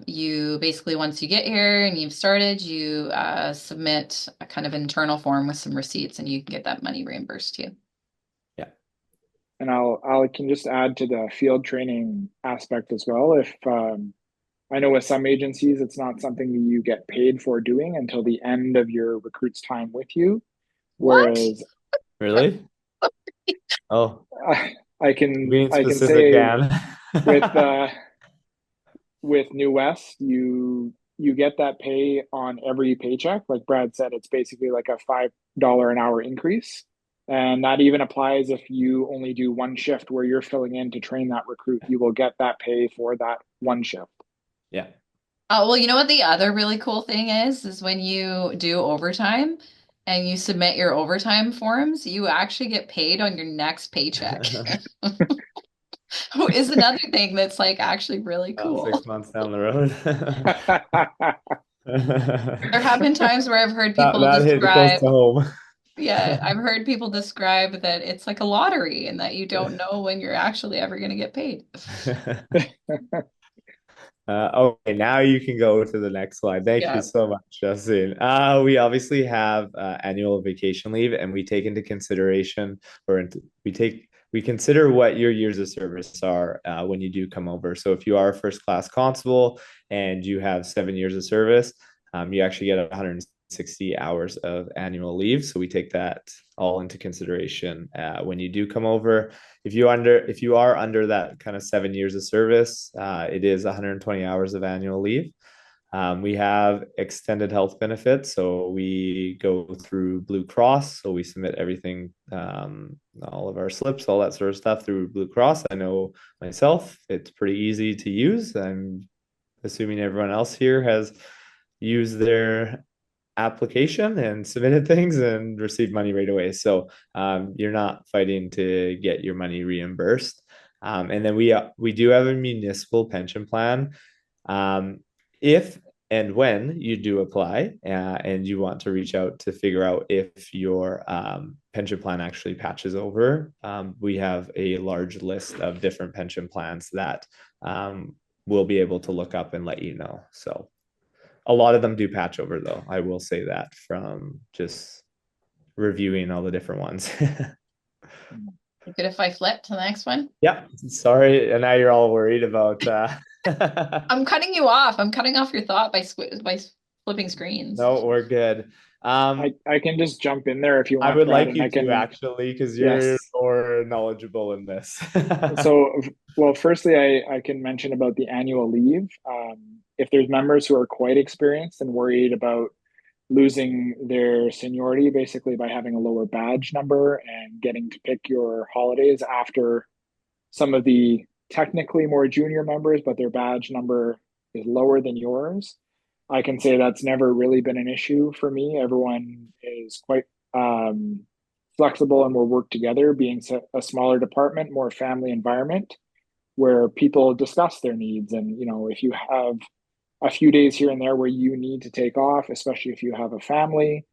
you basically once you get here and you've started, you submit a kind of internal form with some receipts and you can get that money reimbursed to you. Yeah. And I can just add to the field training aspect as well. If I know with some agencies, it's not something that you get paid for doing until the end of your recruit's time with you. What? Whereas Really? Oh, being I can specific, say Dan. with New West, you get that pay on every paycheck. Like Brad said, it's basically like a $5 an hour increase. And that even applies if you only do one shift where you're filling in to train that recruit. You will get that pay for that one shift. Yeah. Well, you know what the other really cool thing is when you do overtime and you submit your overtime forms, you actually get paid on your next paycheck. Is another thing that's like actually really About cool. 6 months down the road. There have been times where I've heard people that hit close describe, to home. yeah, I've heard people describe that it's like a lottery and that you don't know when you're actually ever going to get paid. Okay, now you can go to the next slide. Thank you Yeah. so much, Justine. We obviously have annual vacation leave, and we take into consideration, we consider what your years of service are when you do come over. So if you are a first class constable and you have 7 years of service, you actually get 160 hours of annual leave. So we take that all into consideration when you do come over. If you are under that kind of 7 years of service, it is 120 hours of annual leave. We have extended health benefits, so we go through Blue Cross. So we submit everything, all of our slips, all that sort of stuff through Blue Cross. I know myself, it's pretty easy to use. I'm assuming everyone else here has used their application and submitted things and received money right away. So you're not fighting to get your money reimbursed. And then we do have a municipal pension plan. If and when you do apply and you want to reach out to figure out if your pension plan actually patches over, we have a large list of different pension plans that we'll be able to look up and let you know. So a lot of them do patch over, though. I will say that from just reviewing all the different ones. Good if I flip to the next one? Yeah, sorry. And now you're all worried about I'm cutting you off. I'm cutting off your thought by flipping screens. No, we're good. I can just jump in there if you I want, would Brad, like and you I to can. actually, because you're Yes. more knowledgeable in this. So, well, firstly, I can mention about the annual leave. If there's members who are quite experienced and worried about losing their seniority basically by having a lower badge number and getting to pick your holidays after some of the technically more junior members, but their badge number is lower than yours, I can say that's never really been an issue for me. Everyone is quite flexible and will work together, being a smaller department, more family environment where people discuss their needs. And, you know, if you have a few days here and there where you need to take off, especially if you have a family,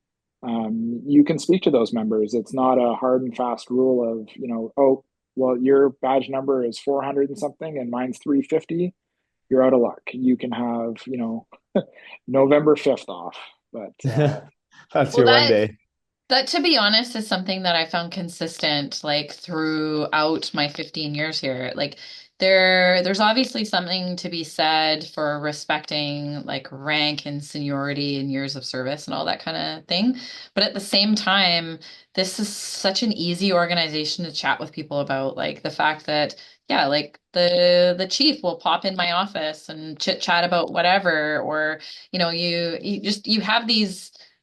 you can speak to those members. It's not a hard and fast rule of, you know, oh, well, your badge number is 400 and something and mine's 350. You're out of luck. You can have, you know, November 5th off. But That's Well, your one day. that, to be honest, is something that I found consistent like throughout my 15 years here. Like there's obviously something to be said for respecting like rank and seniority and years of service and all that kind of thing. But at the same time, this is such an easy organization to chat with people about, like the fact that yeah, like the chief will pop in my office and chit chat about whatever, or you know, you have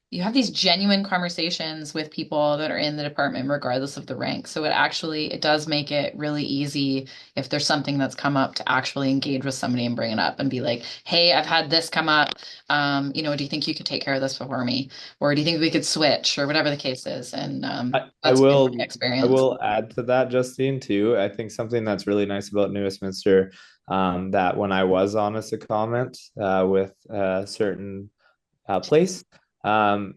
you have these genuine conversations with people that are in the department, regardless of the rank. So it does make it really easy if there's something that's come up to actually engage with somebody and bring it up and be like, hey, I've had this come up. Do you think you could take care of this for me? Or do you think we could switch or whatever the case is? And I, I that's been my will I experience. will add to that, Justine, too. I think something that's really nice about New Westminster, that when I was on a secondment with a certain place, um,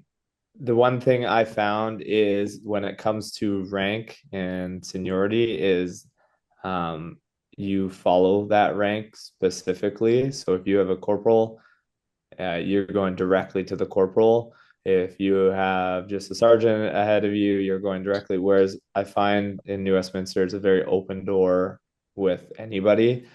the one thing I found is when it comes to rank and seniority is you follow that rank specifically. So if you have a corporal, you're going directly to the corporal. If you have just a sergeant ahead of you, you're going directly. Whereas I find in New Westminster, it's a very open door with anybody.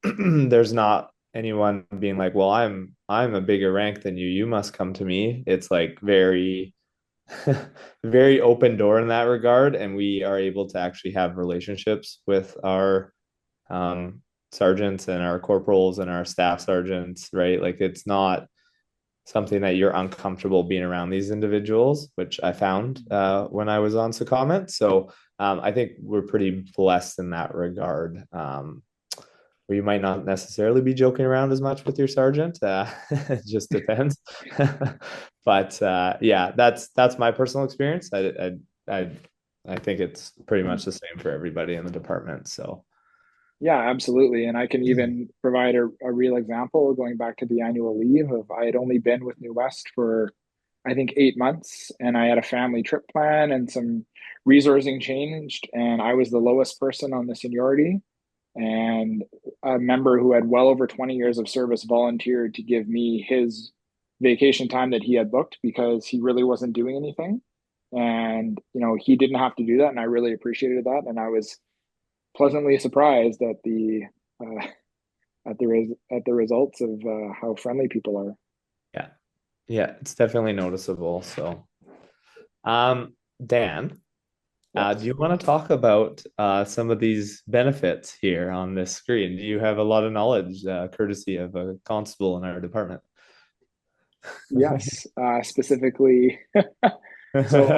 There's not anyone being like, "Well, I'm a bigger rank than you. You must come to me." It's like very, very open door in that regard, and we are able to actually have relationships with our um, sergeants and our corporals and our staff sergeants, right? Like it's not something that you're uncomfortable being around these individuals, which I found when I was on secondment. So I think we're pretty blessed in that regard. Where you might not necessarily be joking around as much with your sergeant. It just depends. But yeah, that's my personal experience. I I think it's pretty much the same for everybody in the department. So Yeah, absolutely. And I can even provide a real example going back to the annual leave of I had only been with New West for I think 8 months, and I had a family trip plan and some resourcing changed, and I was the lowest person on the seniority. And a member who had well over 20 years of service volunteered to give me his vacation time that he had booked because he really wasn't doing anything. And, he didn't have to do that. And I really appreciated that. And I was pleasantly surprised at uh, at the results of how friendly people are. yeah, yeah, it's definitely noticeable. So Dan, do Yes. you want to talk about some of these benefits here on this screen? Do you have a lot of knowledge, courtesy of a constable in our department? Yes. Specifically, so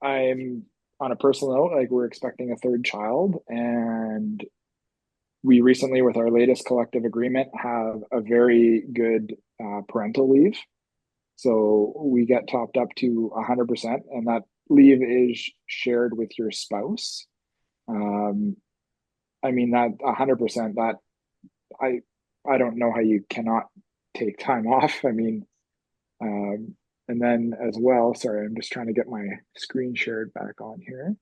I'm on a personal note, like we're expecting a third child, and we recently, with our latest collective agreement, have a very good parental leave. So we get topped up to 100%, and that leave is shared with your spouse. Um, I mean that 100%. That I I don't know how you cannot take time off. I mean, um, and then as well. Sorry, I'm just trying to get my screen shared back on here.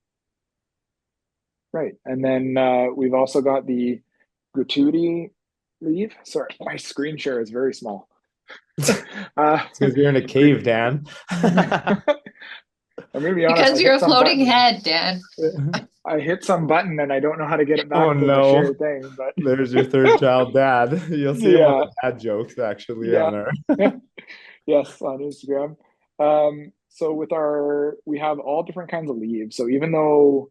Right, and then we've also got the gratuity leave. Sorry, my screen share is very small. Uh, Because you're in a cave, Dan. I'm gonna be honest. Because you're a floating head, Dan. I hit some button and I don't know how to get it Oh back to the no. share thing. But There's your third child dad. You'll see him on yeah, the dad jokes actually yeah, on our yes, on Instagram. So we have all different kinds of leaves. So even though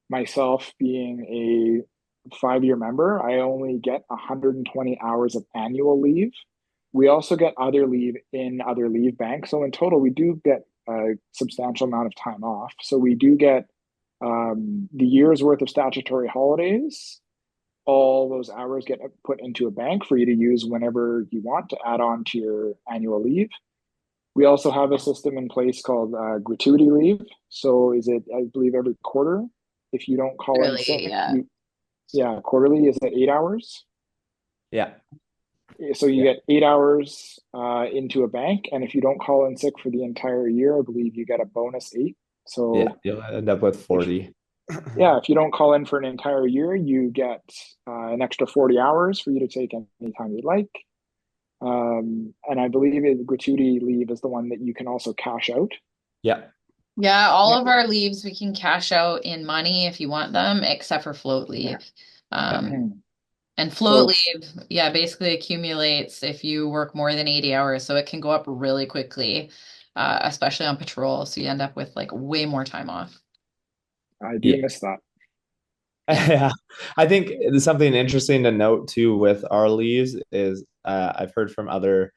myself being a 5-year member, I only get 120 hours of annual leave. We also get other leave in other leave banks. So in total, we do get a substantial amount of time off. So we do get the year's worth of statutory holidays. All those hours get put into a bank for you to use whenever you want to add on to your annual leave. We also have a system in place called gratuity leave. So is it, I believe, every quarter? If you don't call in Really, sick, yeah. yeah, quarterly is at 8 hours. yeah. So you Yeah. get 8 hours into a bank, and if you don't call in sick for the entire year, I believe you get a bonus eight. Yeah. So You'll end up with if 40. yeah, if you don't call in for an entire year, you get an extra 40 hours for you to take anytime you'd like. And I believe gratuity leave is the one that you can also cash out. Yeah. Yeah, all Yeah. of our leaves we can cash out in money if you want them, except for float leave. Yeah. And float So leave, yeah, basically accumulates if you work more than 80 hours. So it can go up really quickly, especially on patrol. So you end up with like way more time off. I do Yeah. miss that. Yeah. Yeah. I think there's something interesting to note too with our leaves is I've heard from other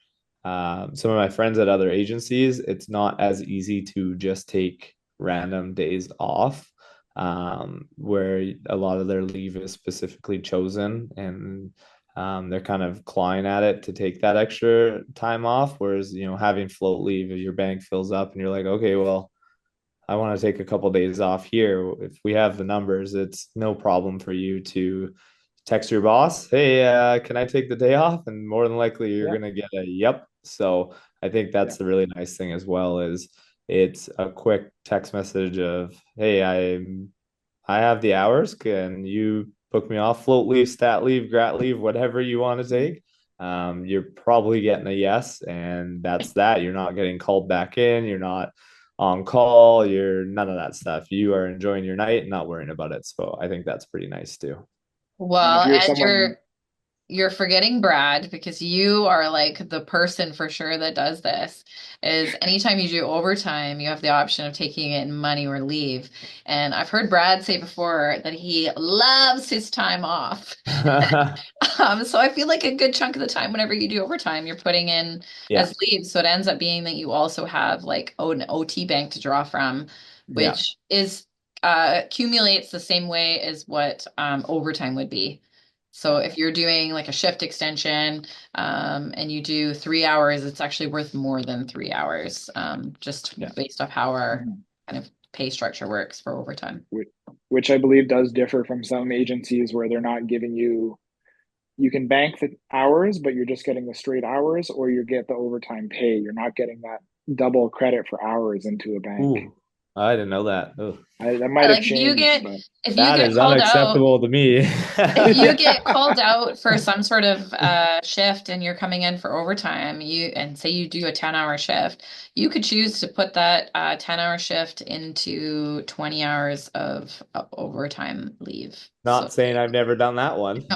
some of my friends at other agencies, it's not as easy to just take random days off, where a lot of their leave is specifically chosen, and they're kind of clawing at it to take that extra time off. Whereas, having float leave, if your bank fills up and you're like, okay, well, I want to take a couple days off here. If we have the numbers, it's no problem for you to text your boss, hey, can I take the day off? And more than likely you're Yeah. gonna get a yep. So I think that's Yeah. the really nice thing as well, is it's a quick text message of, hey, I have the hours. Can you book me off? Float leave, stat leave, grat leave, whatever you want to take. You're probably getting a yes, and that's that. You're not getting called back in. You're not on call. You're none of that stuff. You are enjoying your night and not worrying about it. So I think that's pretty nice too. And Well, if you're and someone, you're forgetting Brad, because you are like the person for sure that does this. Is anytime you do overtime, you have the option of taking it in money or leave. And I've heard Brad say before that he loves his time off. So I feel like a good chunk of the time, whenever you do overtime, you're putting in Yeah. as leave. So it ends up being that you also have like an OT bank to draw from, Yeah. which is accumulates the same way as what overtime would be. So if you're doing like a shift extension, and you do 3 hours, it's actually worth more than 3 hours, just Yeah. based off how our Mhm. kind of pay structure works for overtime. which I believe does differ from some agencies where they're not giving you, you can bank the hours, but you're just getting the straight hours, or you get the overtime pay. You're not getting that double credit for hours into a bank. Ooh, I didn't know that. Ugh. That might have Like changed, but if you That get is called out, unacceptable to me. if you yeah. get called out for some sort of shift and you're coming in for overtime, you and say you do a 10-hour shift, you could choose to put that 10-hour shift into 20 hours of overtime leave. So Not saying I've never done that one.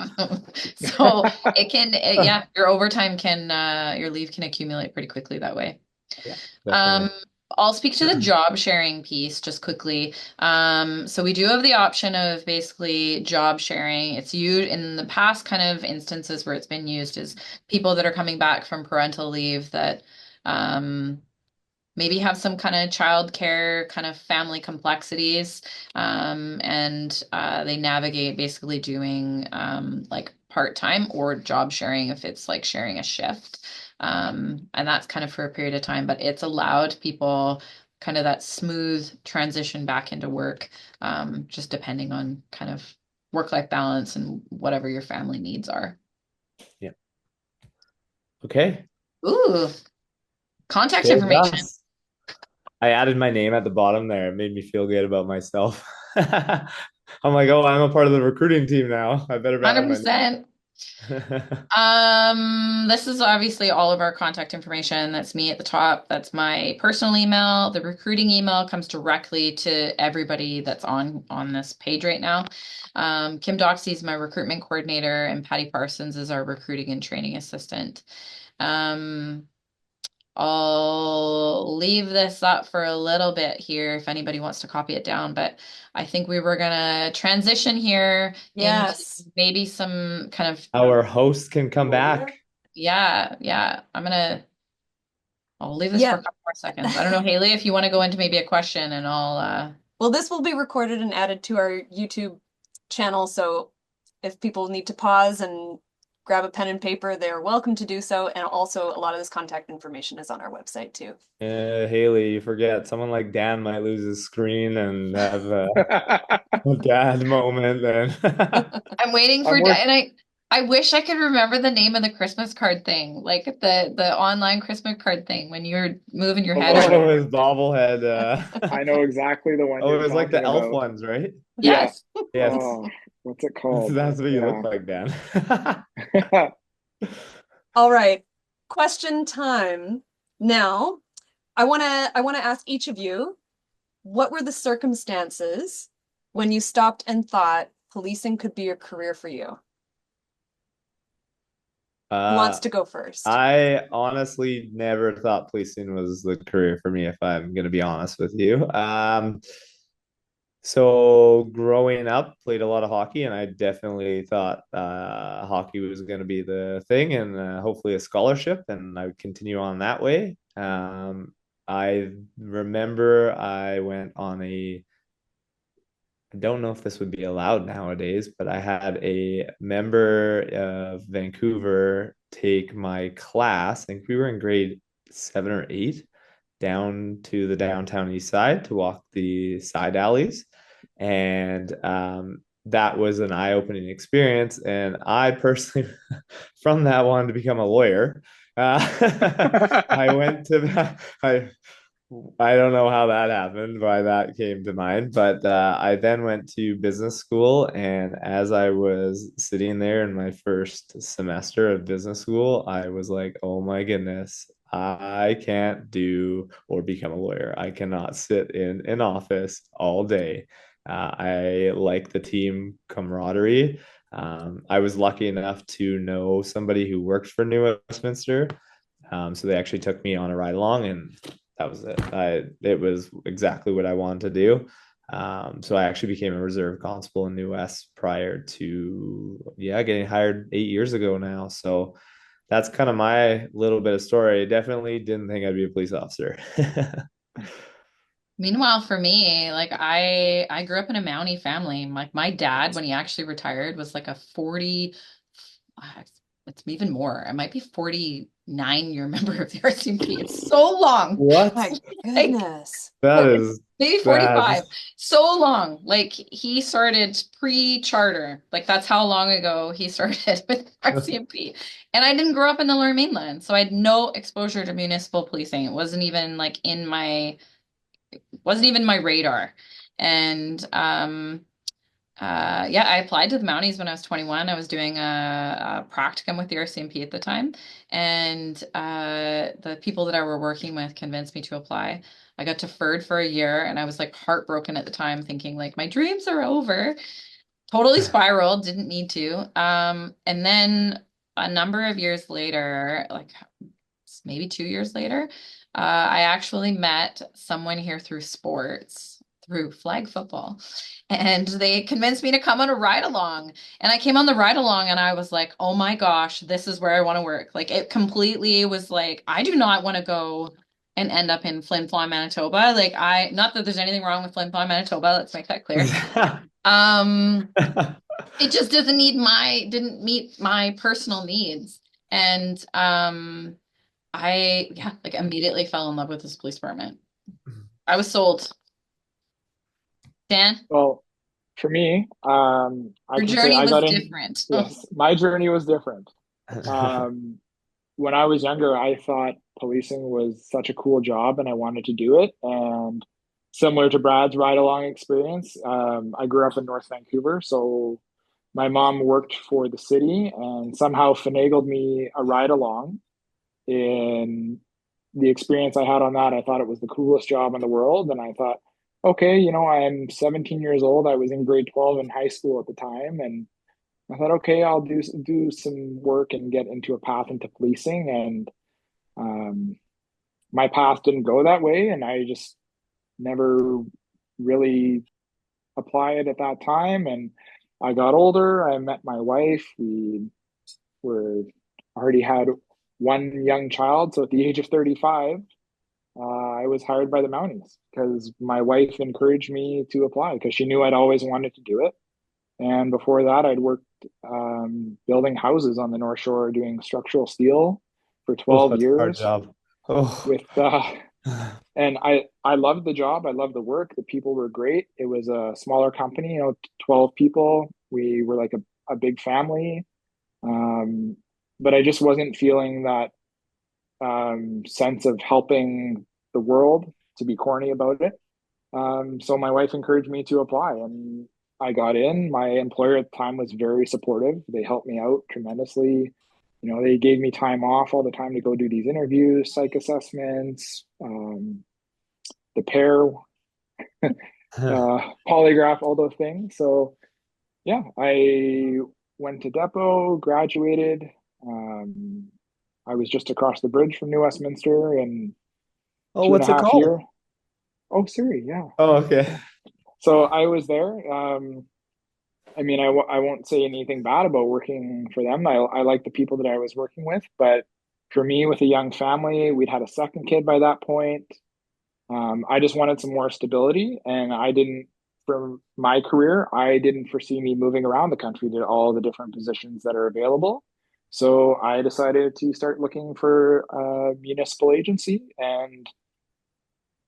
so yeah, your overtime can your leave can accumulate pretty quickly that way. Yeah, Um, definitely. I'll speak to the job sharing piece just quickly. So we do have the option of basically job sharing. It's used in the past kind of instances where it's been used is people that are coming back from parental leave that um, maybe have some kind of childcare kind of family complexities, and they navigate basically doing like part-time or job sharing if it's like sharing a shift, and that's kind of for a period of time, but it's allowed people kind of that smooth transition back into work, just depending on kind of work-life balance and whatever your family needs are. Yeah. Okay. Ooh, contact Okay. Yeah. information. I added my name at the bottom there. It made me feel good about myself. I'm like, oh, I'm a part of the recruiting team now. I better add my 100%. name. This is obviously all of our contact information. That's me at the top. That's my personal email. The recruiting email comes directly to everybody that's on this page right now. Kim Doxey is my recruitment coordinator, and Patty Parsons is our recruiting and training assistant. Um, I'll leave this up for a little bit here if anybody wants to copy it down, but I think we were gonna transition here into Yes. maybe some kind of, Our host can come back. yeah. I'll leave this for Yeah. a couple more seconds. I don't know, Haley, if you want to go into maybe a question and I'll Well, this will be recorded and added to our YouTube channel, so if people need to pause and grab a pen and paper, they're welcome to do so. And also, a lot of this contact information is on our website too. Haley, you forget someone like Dan might lose his screen and have a dad moment. And I'm waiting for I'm work. and I wish I could remember the name of the Christmas card thing, like the online Christmas card thing when you're moving your head around. oh, his bobblehead. I know exactly the one Oh, it you're was like the talking elf about. ones, right? Yeah. Yes. Yes. Oh, what's it called? That's what you Yeah. look like, Dan. All right, question time. Now, I want to ask each of you, what were the circumstances when you stopped and thought policing could be a career for you? Who wants to go first? I honestly never thought policing was the career for me, if I'm going to be honest with you. So growing up, played a lot of hockey, and I definitely thought hockey was going to be the thing, and hopefully a scholarship, and I would continue on that way. I remember I went on a, I don't know if this would be allowed nowadays, but I had a member of Vancouver take my class. I think we were in grade 7 or 8, down to the downtown east side to walk the side alleys. And that was an eye-opening experience. And I personally, from that, wanted to become a lawyer. I went to, I don't know how that happened, why that came to mind, but I then went to business school. And as I was sitting there in my first semester of business school, I was like, oh my goodness, I can't do or become a lawyer. I cannot sit in an office all day. I like the team camaraderie. I was lucky enough to know somebody who worked for New Westminster. So they actually took me on a ride along, and that was it. It was exactly what I wanted to do. So I actually became a reserve constable in New West prior to, yeah, getting hired 8 years ago now. So that's kind of my little bit of story. Definitely didn't think I'd be a police officer. Meanwhile, for me, like I grew up in a Mountie family. Like my dad, when he actually retired, was like a 40, uh, it's even more. It might be 49-year member of the RCMP. It's so long. My What? Like goodness. That is maybe bad. 45. So long. Like he started pre-charter. Like that's how long ago he started with RCMP. And I didn't grow up in the Lower Mainland, so I had no exposure to municipal policing. It wasn't even my radar. And yeah, I applied to the Mounties when I was 21. I was doing a practicum with the RCMP at the time, and the people that I were working with convinced me to apply. I got deferred for a year, and I was like heartbroken at the time, thinking like my dreams are over. Totally spiraled, didn't need to. And then a number of years later, like maybe 2 years later, I actually met someone here through sports, through flag football, and they convinced me to come on a ride along. And I came on the ride along and I was like, oh my gosh, this is where I want to work. Like it completely was like, I do not want to go and end up in Flin Flon, Manitoba. Like not that there's anything wrong with Flin Flon, Manitoba, let's make that clear. Um, it just didn't meet my personal needs. And I, yeah, like immediately fell in love with this police department. I was sold. Dan, Well, for me, I your can say journey I was got in. different. Yes, my journey was different. Um, when I was younger, I thought policing was such a cool job and I wanted to do it. And similar to Brad's ride along experience, I grew up in North Vancouver. So my mom worked for the city and somehow finagled me a ride along. In the experience I had on that, I thought it was the coolest job in the world. And I thought, okay, I'm 17 years old. I was in grade 12 in high school at the time. And I thought, okay, I'll do some work and get into a path into policing. And um, my path didn't go that way, and I just never really applied at that time. And I got older. I met my wife. We were already had one young child. So at the age of 35, I was hired by the Mounties because my wife encouraged me to apply because she knew I'd always wanted to do it. And before that, I'd worked building houses on the North Shore, doing structural steel for Oh, 12 that's a hard years. job. Oh. With and I loved the job. I loved the work. The people were great. It was a smaller company, 12 people. We were like a big family. Um, but I just wasn't feeling that sense of helping the world, to be corny about it. So my wife encouraged me to apply, and I got in. My employer at the time was very supportive. They helped me out tremendously. They gave me time off all the time to go do these interviews, psych assessments, the pair, polygraph, all those things. So yeah, I went to Depot, graduated. I was just across the bridge from New Westminster in Oh, two and a what's it half called? year. Oh, Surrey, yeah. Oh, okay. So I was there. I mean, I won't say anything bad about working for them. I like the people that I was working with, but for me, with a young family, we'd had a second kid by that point. I just wanted some more stability, and for my career, I didn't foresee me moving around the country to all the different positions that are available. So I decided to start looking for a municipal agency, and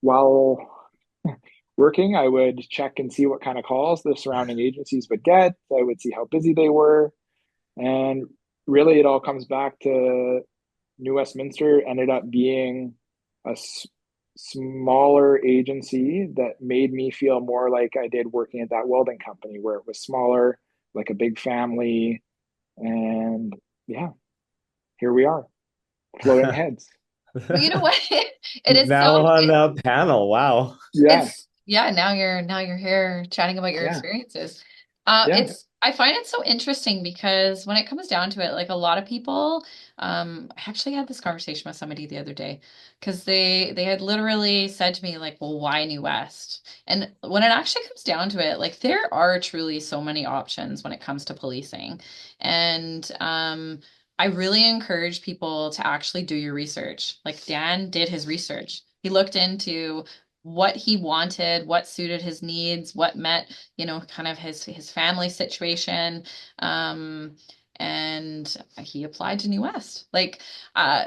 while working, I would check and see what kind of calls the surrounding agencies would get. I would see how busy they were. And really, it all comes back to New Westminster ended up being a smaller agency that made me feel more like I did working at that welding company, where it was smaller, like a big family. And yeah, here we are, floating heads. Well, you know what? It is Now so on the panel. Wow. Yeah, it's yeah, now you're here chatting about your yeah, experiences. yeah. It's I find it so interesting because when it comes down to it, like a lot of people, I actually had this conversation with somebody the other day because they had literally said to me like, well, why New West? And when it actually comes down to it, like there are truly so many options when it comes to policing. And I really encourage people to actually do your research. Like Dan did his research. He looked into what he wanted, what suited his needs, what met, kind of his family situation. Um, and he applied to New West. Like,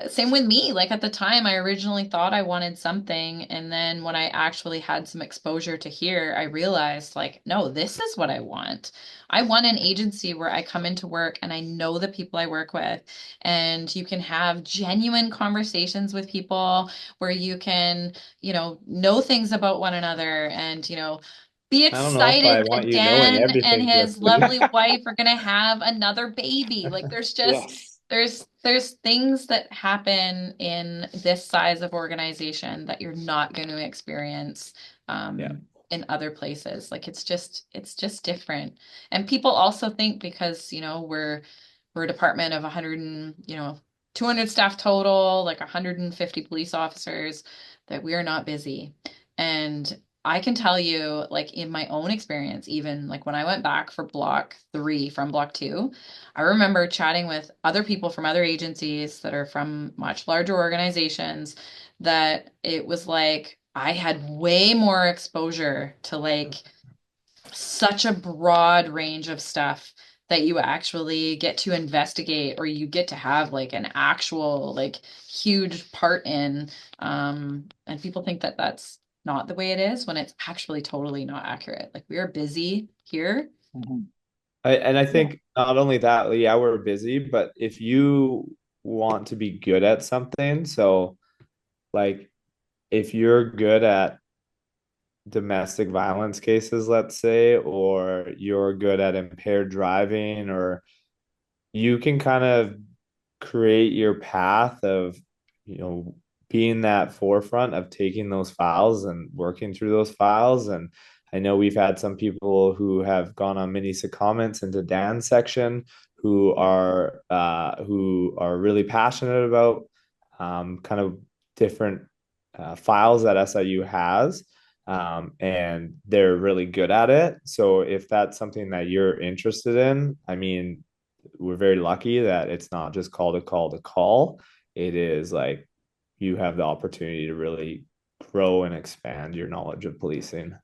same with me. Like at the time, I originally thought I wanted something, and then when I actually had some exposure to here, I realized like, no, this is what I want. I want an agency where I come into work and I know the people I work with, and you can have genuine conversations with people where you can know things about one another and, be I don't know if I excited want that you knowing Dan and everything, his Justin. lovely wife are going to have another baby. Like there's just, Yes. there's things that happen in this size of organization that you're not going to experience Yeah. in other places. Like it's just different. And people also think because, we're a department of 100 and, 200 staff total, like 150 police officers, that we are not busy. And I can tell you, like in my own experience, even like when I went back for block 3 from block 2, I remember chatting with other people from other agencies that are from much larger organizations that it was like I had way more exposure to like such a broad range of stuff that you actually get to investigate or you get to have like an actual like huge part in and people think that that's not the way it is when it's actually totally not accurate. Like we are busy here. Mhm. I Yeah. think not only that, yeah, we're busy, but if you want to be good at something, so like if you're good at domestic violence cases, let's say, or you're good at impaired driving, or you can kind of create your path of, you know, being that forefront of taking those files and working through those files. And I know we've had some people who have gone on mini comments into Dan's section who are really passionate about kind of different files that SIU has. And they're really good at it. So if that's something that you're interested in, I mean, we're very lucky that it's not just call to call to call. It is like you have the opportunity to really grow and expand your knowledge of policing.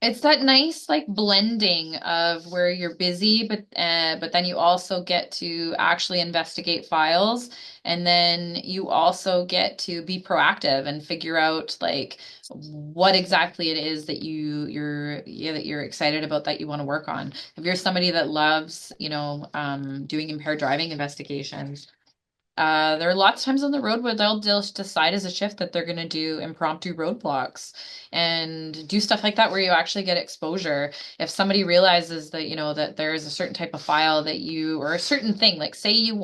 It's that nice like blending of where you're busy, but then you also get to actually investigate files, and then you also get to be proactive and figure out like what exactly it is that you're excited about that you want to work on. If you're somebody that loves, doing impaired driving investigations, there are lots of times on the road where they'll just decide as a shift that they're going to do impromptu roadblocks and do stuff like that where you actually get exposure. If somebody realizes that, that there is a certain type of file that or a certain thing, like say you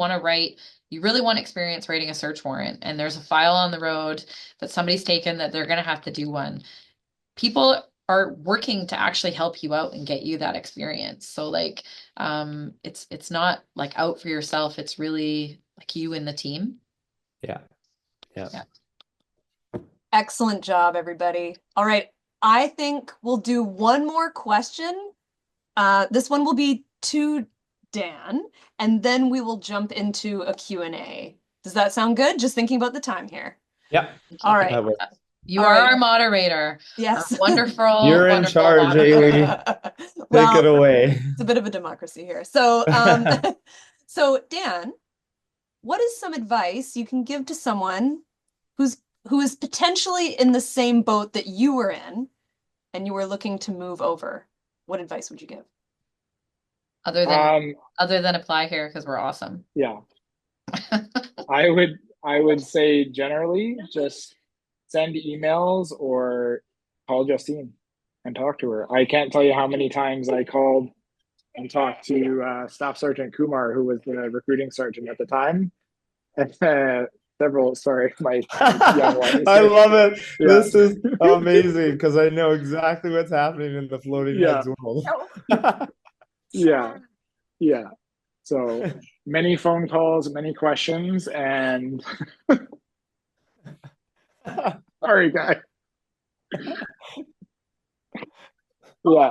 really want experience writing a search warrant and there's a file on the road that somebody's taken that they're going to have to do one. People are working to actually help you out and get you that experience. So like it's not like out for yourself, it's really like you and the team. Yeah. Yeah. Yeah. Excellent job, everybody. All right. I think we'll do one more question. This one will be to Dan, and then we will jump into a Q&A. Does that sound good? Just thinking about the time here. Yeah. All right. That works. You All are right. our moderator. Yes. Wonderful, You're in wonderful charge, moderator. Haley. Take Well, it away. it's a bit of a democracy here. So, so Dan, what is some advice you can give to someone who is potentially in the same boat that you were in and you were looking to move over? What advice would you give? Other than apply here because we're awesome. Yeah, I would say generally just send emails or call Justine and talk to her. I can't tell you how many times I called and talked to Staff Sergeant Kumar, who was the recruiting sergeant at the time. Sorry, my young one. I love it. Yeah. This is amazing because I know exactly what's happening in the floating Yeah. heads world. Yeah. Yeah. So many phone calls, many questions, and sorry, guy. Yeah.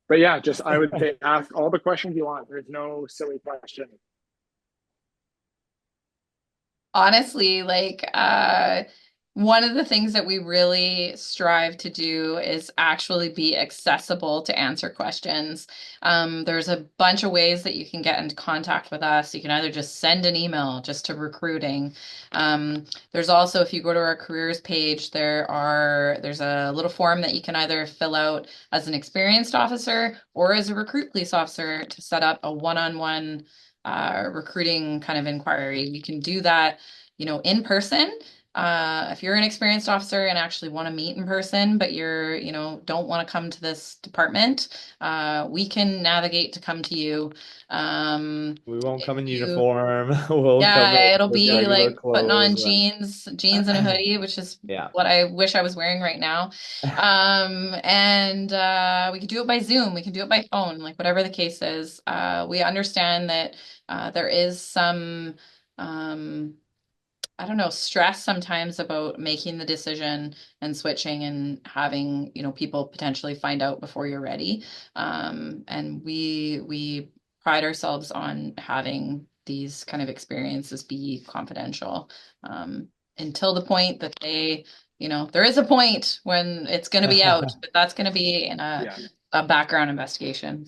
But yeah, just I would say ask all the questions you want. There's no silly question. Honestly, like one of the things that we really strive to do is actually be accessible to answer questions. There's a bunch of ways that you can get into contact with us. You can either just send an email just to recruiting. There's also, if you go to our careers page, there's a little form that you can either fill out as an experienced officer or as a recruit police officer to set up a one-on-one recruiting kind of inquiry. You can do that, in person. If you're an experienced officer and actually want to meet in person, but don't want to come to this department, we can navigate to come to you. We won't come in you- uniform. We'll come Yeah, in it'll with be regular like putting on clothes jeans and a hoodie, which is yeah. what I wish I was wearing right now. And we could do it by Zoom, we can do it by phone, like whatever the case is. We understand that there is some I don't know, stress sometimes about making the decision and switching and having, people potentially find out before you're ready. And we pride ourselves on having these kind of experiences be confidential, until the point that there is a point when it's going to be out, but that's going to be in a background investigation.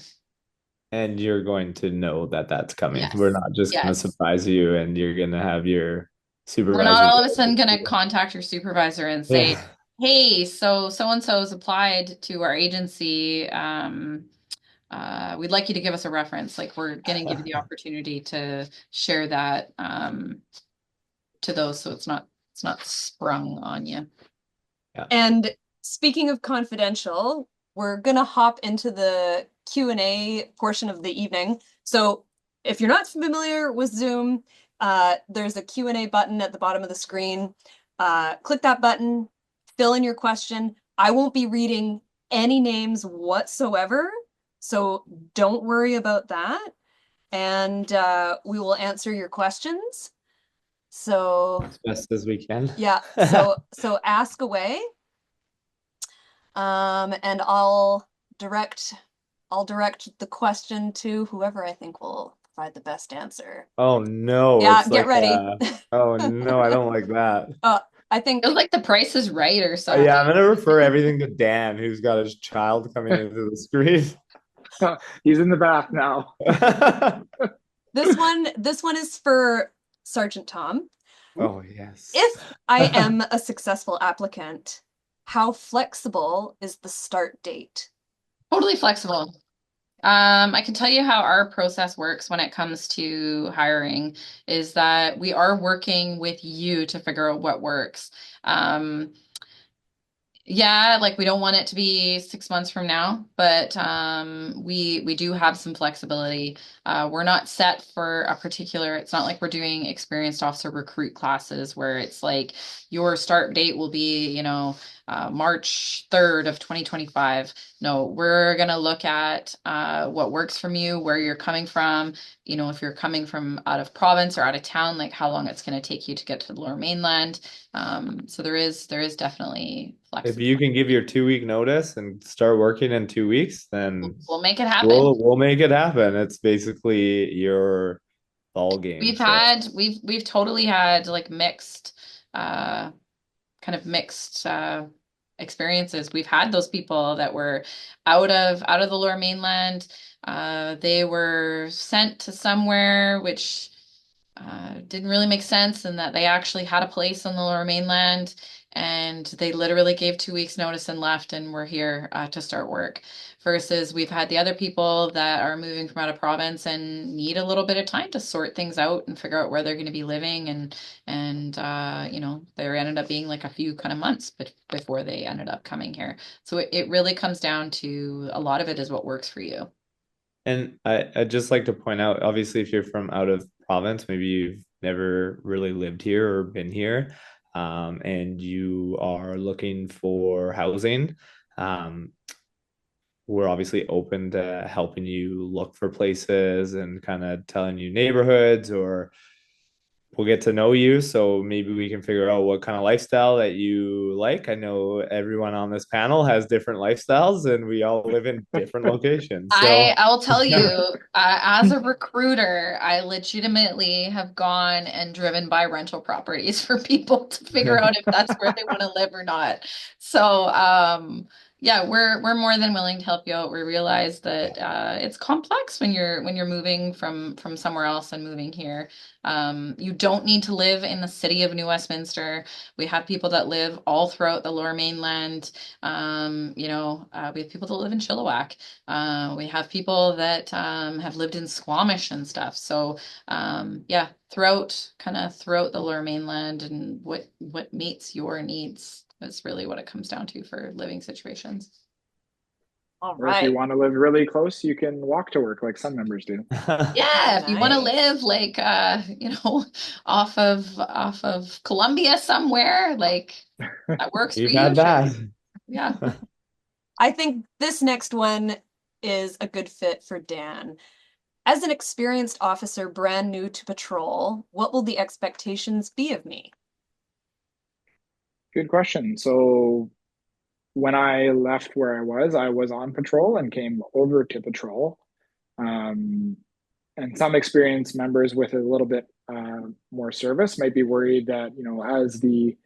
And you're going to know that that's coming. Yes. We're not just going to Yes. surprise you and you're going to have your We're supervisor. not all of a sudden going to contact your supervisor and say, Yeah. hey, so-and-so has applied to our agency. We'd like you to give us a reference. Like, we're going to give you the opportunity to share that to those, so it's not sprung on you. Yeah. And speaking of confidential, we're gonna hop into the Q&A portion of the evening. So if you're not familiar with Zoom, there's a Q&A button at the bottom of the screen. Click that button, fill in your question. I won't be reading any names whatsoever, so don't worry about that. And we will answer your questions. So as best as we can. yeah, so ask away. And I'll direct the question to whoever I think will provide the best answer. Oh no. Yeah, it's get ready. Oh no, I don't like that. I think Feels like The Price is Right or something. Yeah, I'm gonna refer everything to Dan, who's got his child coming into the screen. He's in the bath now. this one is for Sergeant Thom. Oh yes. If I am a successful applicant, how flexible is the start date? Totally flexible. I can tell you how our process works when it comes to hiring is that we are working with you to figure out what works. Yeah, like we don't want it to be 6 months from now, but we do have some flexibility. We're not set for a particular, it's not like we're doing experienced officer recruit classes where it's like your start date will be, March 3rd of 2025. No, we're going to look at what works from you, where you're coming from, if you're coming from out of province or out of town, like how long it's going to take you to get to the Lower Mainland. So there is definitely If flexibility. you can give your 2 week notice and start working in 2 weeks, then We'll make it happen. we'll make it happen. It's basically your ball game. We've totally had like mixed kind of mixed experiences. We've had those people that were out of the Lower Mainland. They were sent to somewhere which didn't really make sense, and that they actually had a place on the Lower Mainland, and they literally gave 2 weeks notice and left, and we're here to start work. Versus we've had the other people that are moving from out of province and need a little bit of time to sort things out and figure out where they're going to be living, and there ended up being like a few kind of months before they ended up coming here. So it really comes down to a lot of it is what works for you. And I'd just like to point out, obviously, if you're from out of province, maybe you've never really lived here or been here, and you are looking for housing, we're obviously open to helping you look for places and kind of telling you neighborhoods, or we'll get to know you. So maybe we can figure out what kind of lifestyle that you like. I know everyone on this panel has different lifestyles and we all live in different locations. So I'll tell you, as a recruiter, I legitimately have gone and driven by rental properties for people to figure out if that's where they want to live or not. So, yeah, we're more than willing to help you out. We realize that it's complex when you're moving from somewhere else and moving here. You don't need to live in the city of New Westminster. We have people that live all throughout the Lower Mainland. We have people that live in Chilliwack. We have people that have lived in Squamish and stuff. So yeah, throughout the Lower Mainland, and what meets your needs is really what it comes down to for living situations. All Or if you right. want to live really close, you can walk to work like some members do. Yeah, if you want to Nice. live like off of Columbia somewhere, like that works for we've you, had sure. that. Yeah. I think this next one is a good fit for Dan. As an experienced officer brand new to patrol, what will the expectations be of me? Good question. So when I left where I was on patrol and came over to patrol. Um, and some experienced members with a little bit more service might be worried that, as the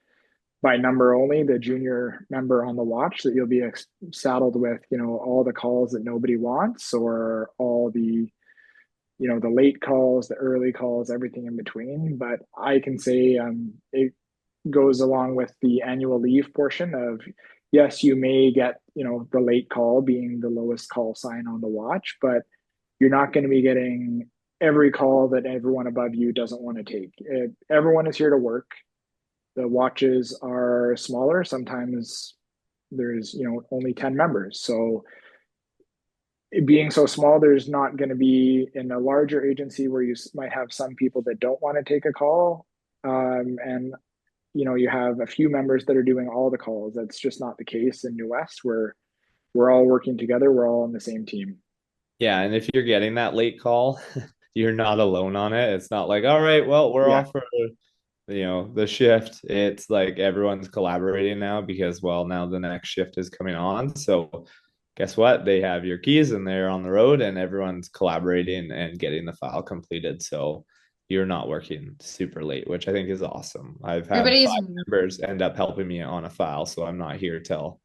by number only, the junior member on the watch, that you'll be saddled with, all the calls that nobody wants, or all the, the late calls, the early calls, everything in between. But I can say it goes along with the annual leave portion of, yes, you may get, the late call being the lowest call sign on the watch, but you're not going to be getting every call that everyone above you doesn't want to take. Everyone is here to work. The watches are smaller. Sometimes there's, only 10 members. So it being so small, there's not going to be in a larger agency where you might have some people that don't want to take a call. And you have a few members that are doing all the calls. That's just not the case in New West, where we're all working together. We're all on the same team. Yeah, and if you're getting that late call, you're not alone on it. It's not like, all right, well, we're Yeah. off for the shift. It's like everyone's collaborating now because, well, now the next shift is coming on. So guess what? They have your keys and they're on the road and everyone's collaborating and getting the file completed. So you're not working super late, which I think is awesome. I've had Everybody's 5 members end up helping me on a file, so I'm not here till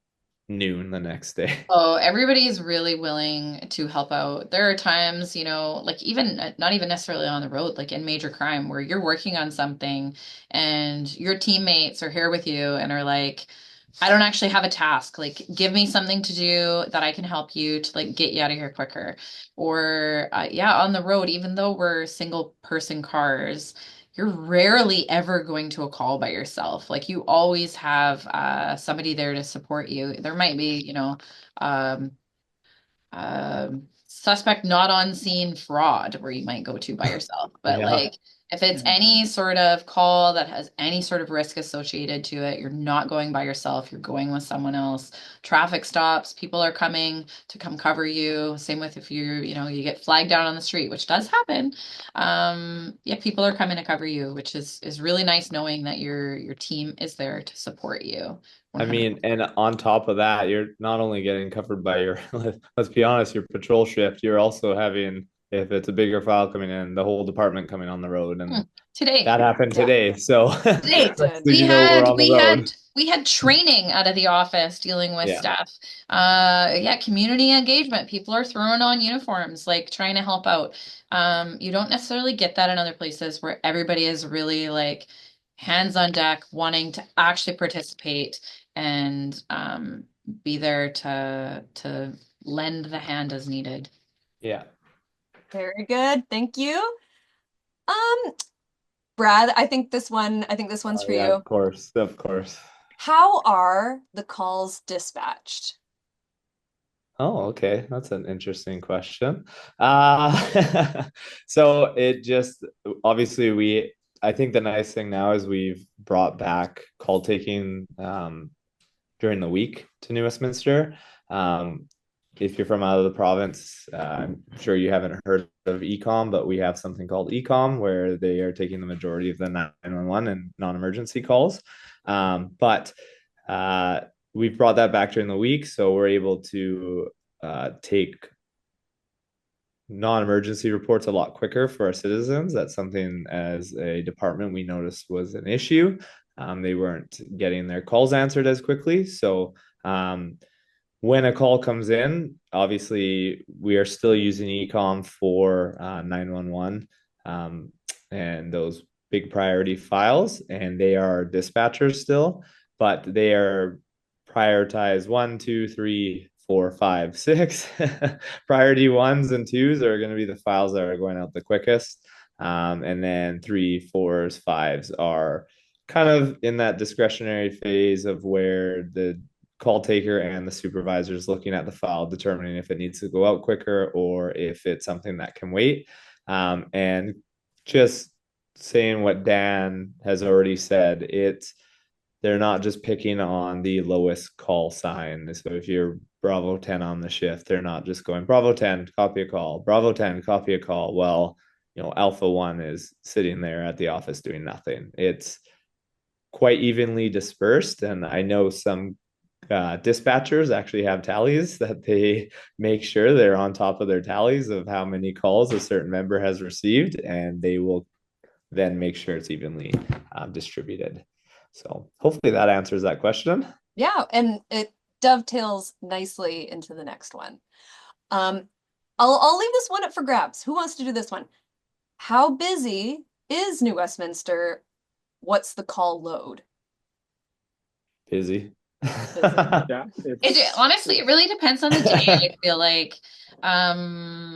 noon the next day. Oh, everybody's really willing to help out. There are times, like even not even necessarily on the road, like in major crime, where you're working on something and your teammates are here with you and are like, I don't actually have a task. Like, give me something to do that I can help you to like get you out of here quicker. Or yeah, on the road, even though we're single person cars, you're rarely ever going to a call by yourself. Like you always have somebody there to support you. There might be, um, suspect not on scene fraud where you might go to by yourself. But Yeah. like if it's any sort of call that has any sort of risk associated to it, you're not going by yourself, you're going with someone else. Traffic stops, people are coming to come cover you. Same with if you get flagged down on the street, which does happen. Yeah, people are coming to cover you, which is really nice knowing that your team is there to support you. I 100%. mean, and on top of that, you're not only getting covered by your, let's be honest, your patrol shift, you're also having, if it's a bigger file coming in, the whole department coming on the road. And Today. that happened Yeah. today. So Today. so We you know we're had on the we road. had we had training out of the office dealing with Yeah. stuff. Yeah, community engagement. People are throwing on uniforms, like trying to help out. You don't necessarily get that in other places where everybody is really like hands on deck, wanting to actually participate and be there to lend the hand as needed. Yeah. Very good. Thank you. Um, Brad, I think this one's for Yeah, you. of course. Of course. How are the calls dispatched? Oh, okay. That's an interesting question. So it just obviously I think the nice thing now is we've brought back call taking during the week to New Westminster. Um, if you're from out of the province, I'm sure you haven't heard of ecom, but we have something called ecom where they are taking the majority of the 911 and non-emergency calls. But we've brought that back during the week, so we're able to take non-emergency reports a lot quicker for our citizens. That's something as a department we noticed was an issue. They weren't getting their calls answered as quickly. So when a call comes in, obviously we are still using ecom for 911 and those big priority files, and they are dispatchers still, but they are prioritized 1, 2, 3, 4, 5, 6. Priority 1s and 2s are going to be the files that are going out the quickest. And then 3, 4s, 5s are kind of in that discretionary phase of where the call taker and the supervisor is looking at the file, determining if it needs to go out quicker or if it's something that can wait. And just saying what Dan has already said, they're not just picking on the lowest call sign. So if you're Bravo 10 on the shift, they're not just going Bravo 10, copy a call, Bravo 10, copy a call. Well, Alpha 1 is sitting there at the office doing nothing. It's quite evenly dispersed. And I know some dispatchers actually have tallies that they make sure they're on top of their tallies of how many calls a certain member has received, and they will then make sure it's evenly distributed. So hopefully that answers that question. Yeah, and it dovetails nicely into the next one. I'll leave this one up for grabs. Who wants to do this one? How busy is New Westminster? What's the call load? Busy. Yeah, Honestly, it really depends on the day. I feel like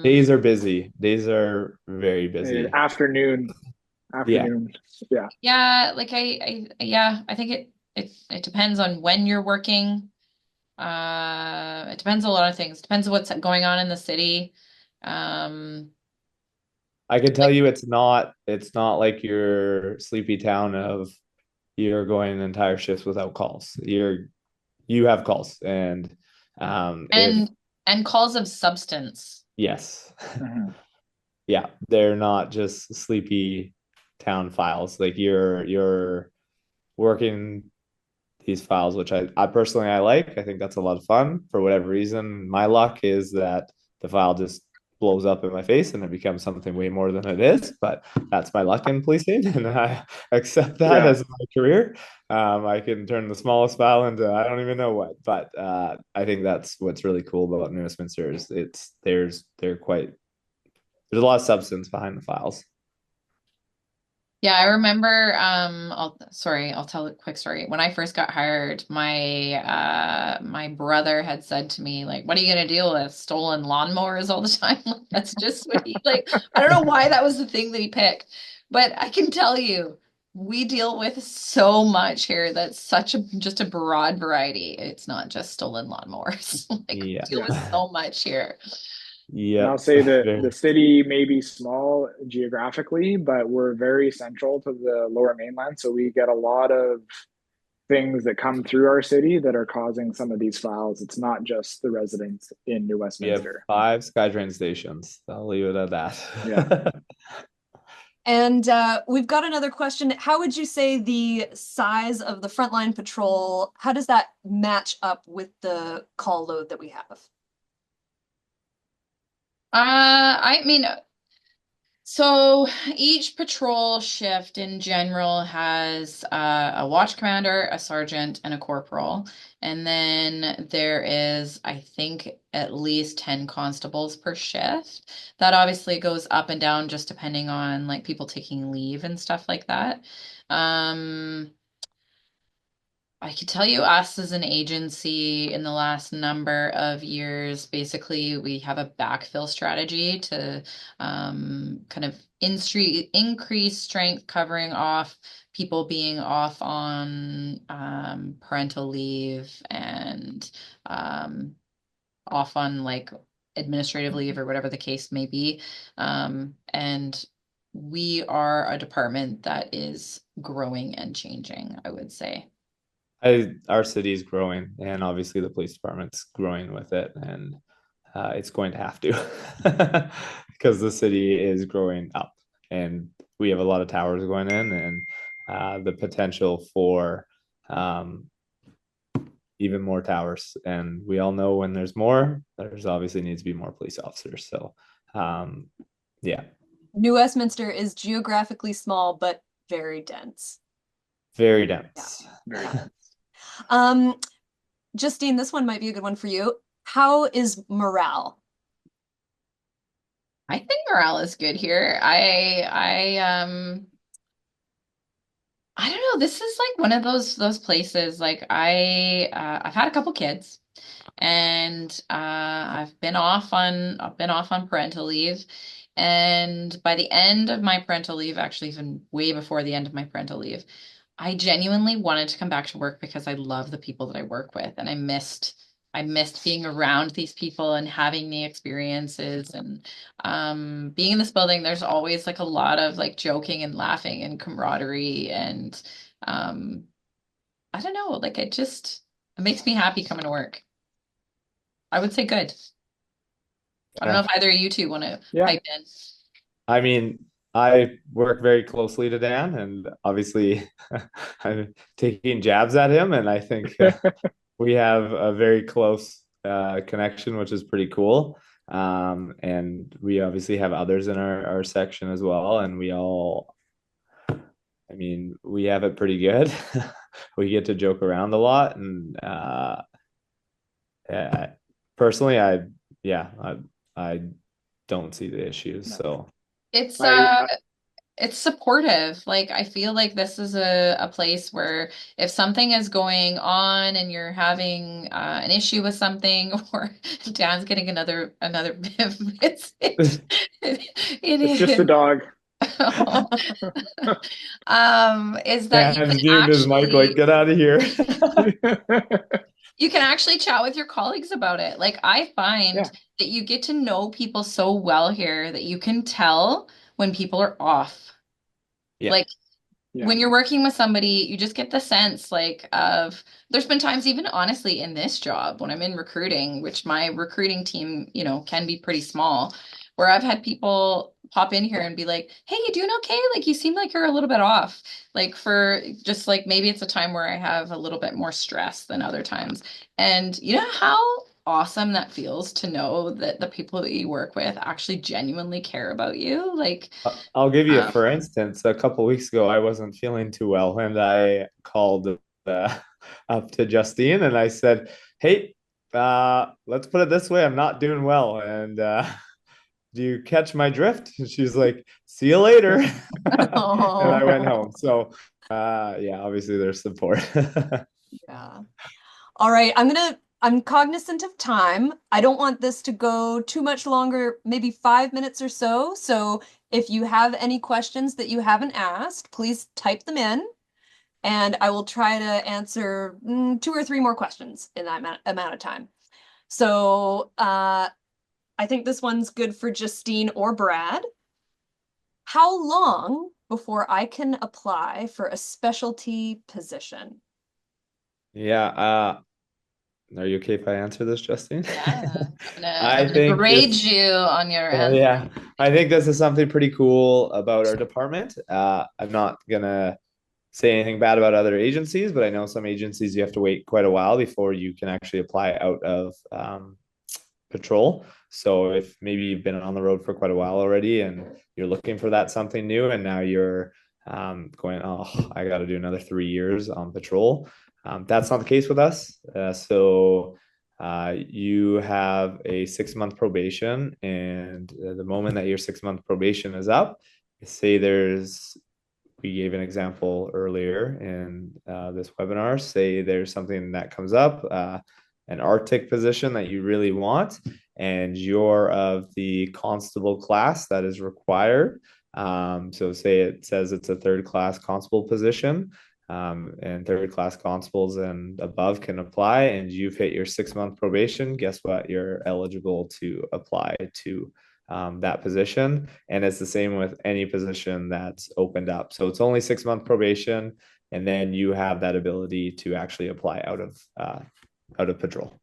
days are busy. Days are very busy. Afternoon. Yeah, like I think it depends on when you're working. It depends on a lot of things. Depends on what's going on in the city. I can tell you it's not like your sleepy town of you're going entire shifts without calls. You have calls and and calls of substance. Yes. Yeah, they're not just sleepy town files. Like you're working these files, which I personally I like. I think that's a lot of fun. For whatever reason, my luck is that the file just blows up in my face and it becomes something way more than it is. But that's my luck in policing, and I accept that as my career. I can turn the smallest file into I don't even know what. But I think that's what's really cool about New Westminster is there's a lot of substance behind the files. Yeah, I remember I'll tell a quick story. When I first got hired, my brother had said to me, like, what are you gonna deal with? Stolen lawnmowers all the time? That's just what he like. I don't know why that was the thing that he picked, but I can tell you, we deal with so much here that's just a broad variety. It's not just stolen lawnmowers. Like we deal with so much here. And I'll Yep. say that the city may be small geographically, but we're very central to the Lower Mainland, so we get a lot of things that come through our city that are causing some of these files. It's not just the residents in New We have Westminster. 5 SkyTrain stations. I'll leave it at Yeah. that. And we've got another question. How would you say the size of the frontline patrol, how does that match up with the call load that we have? I mean, so each patrol shift in general has a watch commander, a sergeant, and a corporal. And then there is, I think, at least 10 constables per shift. That obviously goes up and down just depending on like people taking leave and stuff like that. I could tell you us as an agency in the last number of years, basically we have a backfill strategy to kind of increase strength covering off people being off on parental leave and off on like administrative leave or whatever the case may be. And we are a department that is growing and changing, I would say. Our city is growing, and obviously the police department's growing with it, and it's going to have to because the city is growing up, and we have a lot of towers going in, and the potential for even more towers. And we all know when there's more, there's obviously needs to be more police officers. So, yeah. New Westminster is geographically small, but very dense. Very dense. Yeah, very dense. Justine, this one might be a good one for you. How is morale? I think morale is good here. I don't know. This is like one of those places. Like I've had a couple kids, and I've been off on parental leave, and by the end of my parental leave, actually even way before the end of my parental leave, I genuinely wanted to come back to work because I love the people that I work with, and I missed being around these people and having the experiences and being in this building. There's always like a lot of like joking and laughing and camaraderie, and I don't know, like it makes me happy coming to work. I would say good. I don't know if either of you two want to pipe in. I mean, I work very closely to Dan, and obviously I'm taking jabs at him, and I think we have a very close connection, which is pretty cool. And we obviously have others in our section as well, and I mean, we have it pretty good. We get to joke around a lot, and personally, I don't see the issues. No. So It's supportive. Like I feel like this is a place where if something is going on and you're having an issue with something or Dan's getting another it's just a dog. Is that Dan's doing his mic like, get out of here. You can actually chat with your colleagues about it. Like I find that you get to know people so well here that you can tell when people are off. Yeah. Like when you're working with somebody, you just get the sense like of there's been times even honestly in this job when I'm in recruiting, which my recruiting team, you know, can be pretty small, where I've had people pop in here and be like, "Hey, you doing okay? Like you seem like you're a little bit off." Like for just like maybe it's a time where I have a little bit more stress than other times. And you know how awesome that feels to know that the people that you work with actually genuinely care about you. Like I'll give you a for instance. A couple weeks ago, I wasn't feeling too well, and I called up to Justine and I said, "Hey, let's put it this way: I'm not doing well, and do you catch my drift?" And she's like, "See you later," and I went home. So, yeah, obviously there's support. Yeah. All right, I'm cognizant of time. I don't want this to go too much longer, maybe 5 minutes or so. So if you have any questions that you haven't asked, please type them in, and I will try to answer 2 or 3 more questions in that amount of time. So I think this one's good for Justine or Brad. How long before I can apply for a specialty position? Yeah. Are you okay if I answer this, Justine? Yeah, I'm I gonna think grade this, you on your yeah, I think this is something pretty cool about our department. I'm not gonna say anything bad about other agencies, but I know some agencies you have to wait quite a while before you can actually apply out of patrol. So if maybe you've been on the road for quite a while already and you're looking for that something new, and now you're going, oh, I got to do another 3 years on patrol. That's not the case with us. So you have a 6 month probation, and the moment that your 6 month probation is up, say we gave an example earlier in this webinar. Say there's something that comes up, an Arctic position that you really want, and you're of the constable class that is required. So say it says it's a third class constable position, and third class constables and above can apply, and you've hit your 6 month probation. Guess what? You're eligible to apply to that position. And it's the same with any position that's opened up. So it's only 6 month probation, and then you have that ability to actually apply out of patrol.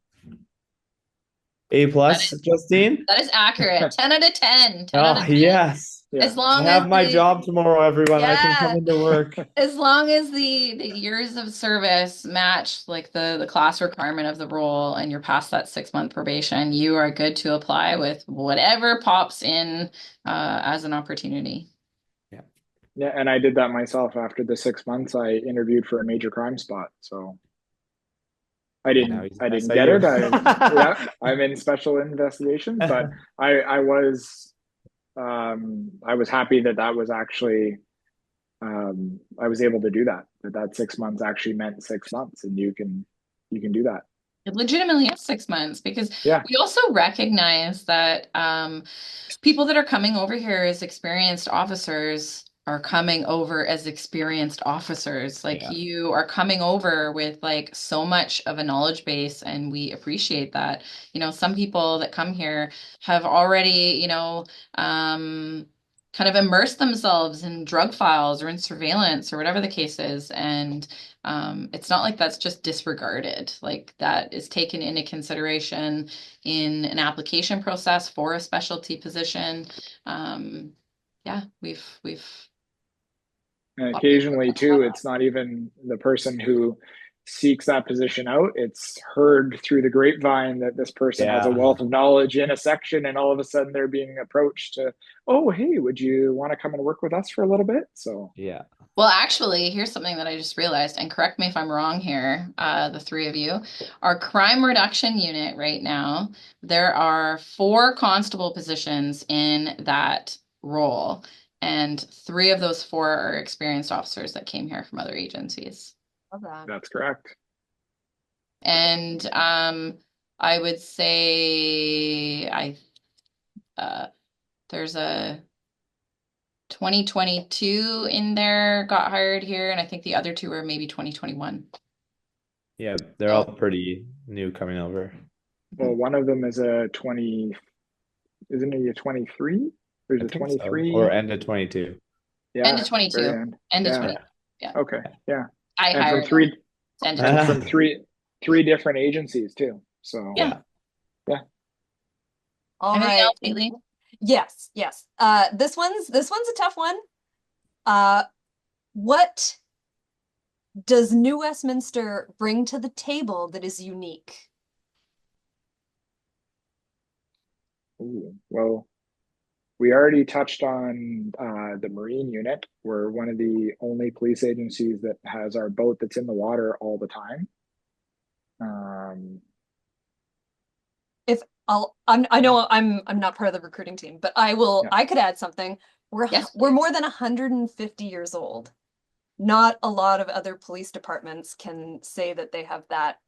A plus, Justine? That is accurate. 10 out of 10. 10 out Oh, of 10. yes. Yeah. As long I have as my the, job tomorrow, everyone. I can come Yeah. into work. as long as the years of service match like the class requirement of the role and you're past that 6 month probation, you are good to apply with whatever pops in as an opportunity. Yeah, and I did that myself. After the 6 months, I interviewed for a major crime spot. So I Now didn't he's I an didn't get it. SIU. I'm in special investigations, but I was I was happy that that was actually I was able to do that. That 6 months actually meant 6 months, and you can do that. It legitimately is 6 months because Yeah, we also recognize that people that are coming over here as experienced officers are coming over as experienced officers. Like Yeah. you are coming over with like so much of a knowledge base, and we appreciate that. Some people that come here have already, kind of immersed themselves in drug files or in surveillance or whatever the case is. And it's not like that's just disregarded. Like that is taken into consideration in an application process for a specialty position. Yeah, we've and occasionally too, it's not even the person who seeks that position out. It's heard through the grapevine that this person has a Yeah. wealth of knowledge in a section, and all of a sudden they're being approached to, oh, hey, would you want to come and work with us for a little bit? So Yeah. Well, actually, here's something that I just realized, and correct me if I'm wrong here, the three of you. Our crime reduction unit right now, there are 4 constable positions in that role, and 3 of those 4 are experienced officers that came here from other agencies. Love that. that's correct. And I would say there's a 2022 in there got hired here, and I think the other 2 are maybe 2021. Yeah. They're all pretty new coming over. Well, one of them is a 20, isn't he a 23? There's I a think so. 23. Or end of 22. End Yeah, of 22. very end. End of Yeah. 20. Yeah. Okay. Yeah. I And hired from three them. End of and 20. from three different agencies too. So Yeah. All Anything right. else, Haley? Yes, yes. This one's a tough one. What does New Westminster bring to the table that is unique? ooh, well, we already touched on the Marine unit. We're one of the only police agencies that has our boat that's in the water all the time. If I know I'm not part of the recruiting team, but I could add something. Yes, We're please. more than 150 years old. Not a lot of other police departments can say that they have that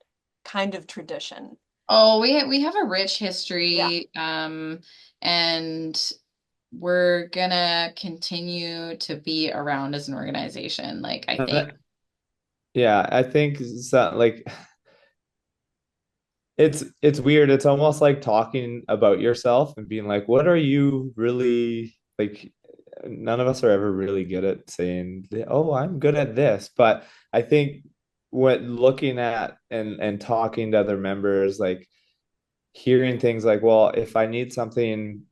kind of tradition. Oh, we have a rich history, and we're gonna continue to be around as an organization. Like I think Yeah, I think so, like it's weird. It's almost like talking about yourself and being like, what are you really like? None of us are ever really good at saying, "Oh, I'm good at this." But I think when looking at and talking to other members, like hearing things like, well, if I need something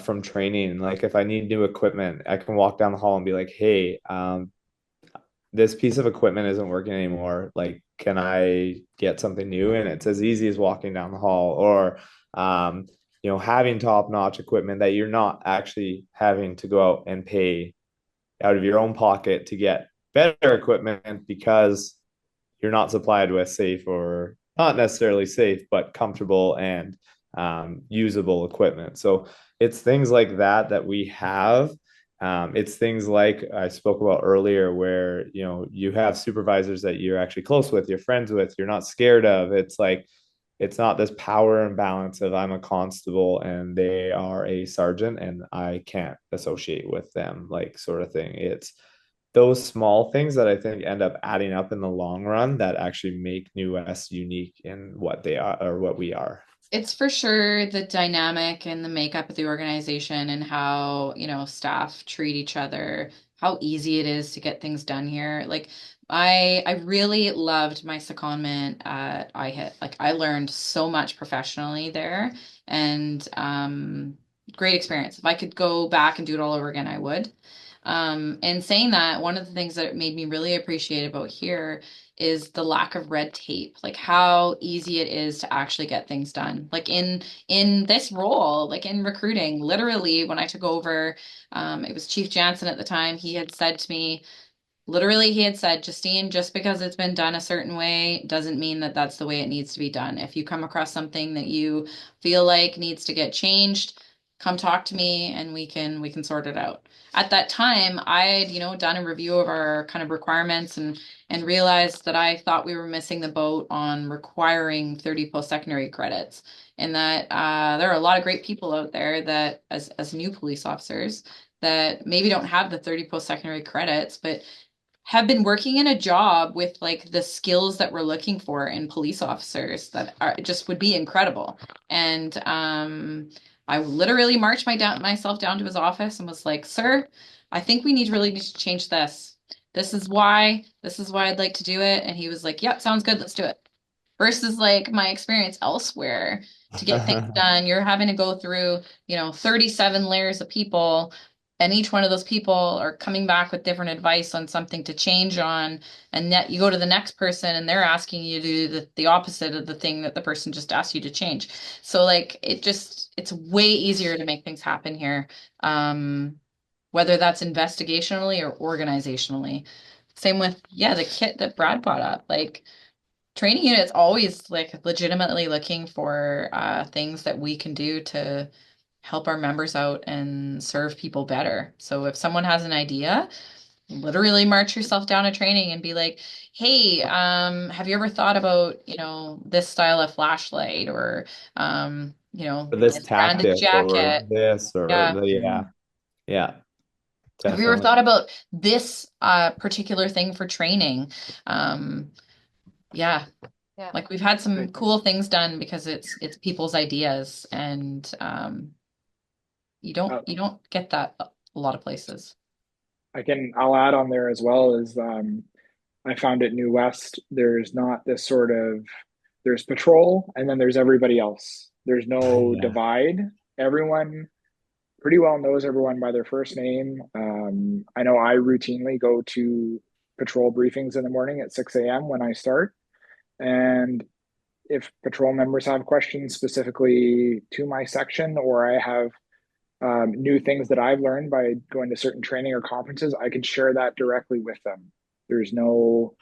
from training, like if I need new equipment, I can walk down the hall and be like, hey, this piece of equipment isn't working anymore. Like, can I get something new? And it's as easy as walking down the hall or, um, having top-notch equipment that you're not actually having to go out and pay out of your own pocket to get better equipment because you're not supplied with safe or not necessarily safe, but comfortable and usable equipment. So it's things like that that we have. It's things like I spoke about earlier, where you have supervisors that you're actually close with, you're friends with, you're not scared of. It's like it's not this power imbalance of I'm a constable and they are a sergeant and I can't associate with them, like sort of thing. It's those small things that I think end up adding up in the long run that actually make New West unique in what they are or what we are. It's for sure the dynamic and the makeup of the organization and how, staff treat each other, how easy it is to get things done here. Like I really loved my secondment at IHIT. Like I learned so much professionally there and great experience. If I could go back and do it all over again, I would. And saying that, one of the things that it made me really appreciate about here is the lack of red tape, like how easy it is to actually get things done. Like in this role, like in recruiting, literally when I took over, it was Chief Jansen at the time. He had said to me, literally, he had said, Justine, just because it's been done a certain way doesn't mean that that's the way it needs to be done. If you come across something that you feel like needs to get changed, come talk to me and we can sort it out. At that time, I'd, done a review of our kind of requirements and realized that I thought we were missing the boat on requiring 30 post-secondary credits. And that there are a lot of great people out there that as new police officers that maybe don't have the 30 post-secondary credits, but have been working in a job with like the skills that we're looking for in police officers that are just would be incredible. And I literally marched myself down to his office and was like, "Sir, I think we really need to change this. This is why I'd like to do it." And he was like, "Yep, sounds good. Let's do it." Versus like my experience elsewhere to get things done, you're having to go through, 37 layers of people, and each one of those people are coming back with different advice on something to change on, and that you go to the next person and they're asking you to do the opposite of the thing that the person just asked you to change. So like it's way easier to make things happen here. Whether that's investigationally or organizationally. Same with, yeah, the kit that Brad brought up. Like training units always like legitimately looking for things that we can do to help our members out and serve people better. So if someone has an idea, literally march yourself down a training and be like, "Hey, have you ever thought about, this style of flashlight or For this this branded tactic or jacket?" this or Yeah. yeah, yeah, Have you ever definitely. thought about this particular thing for training? Um, yeah, Yeah. like we've had some cool things done because it's people's ideas and Uh, you don't get that a lot of places. I'll add on there as well is I found at New West, there's not this sort of, there's patrol and then there's everybody else. There's no Yeah. divide. Everyone pretty well knows everyone by their first name. I know I routinely go to patrol briefings in the morning at 6 a.m. when I start. And if patrol members have questions specifically to my section, or I have new things that I've learned by going to certain training or conferences, I can share that directly with them. There's no,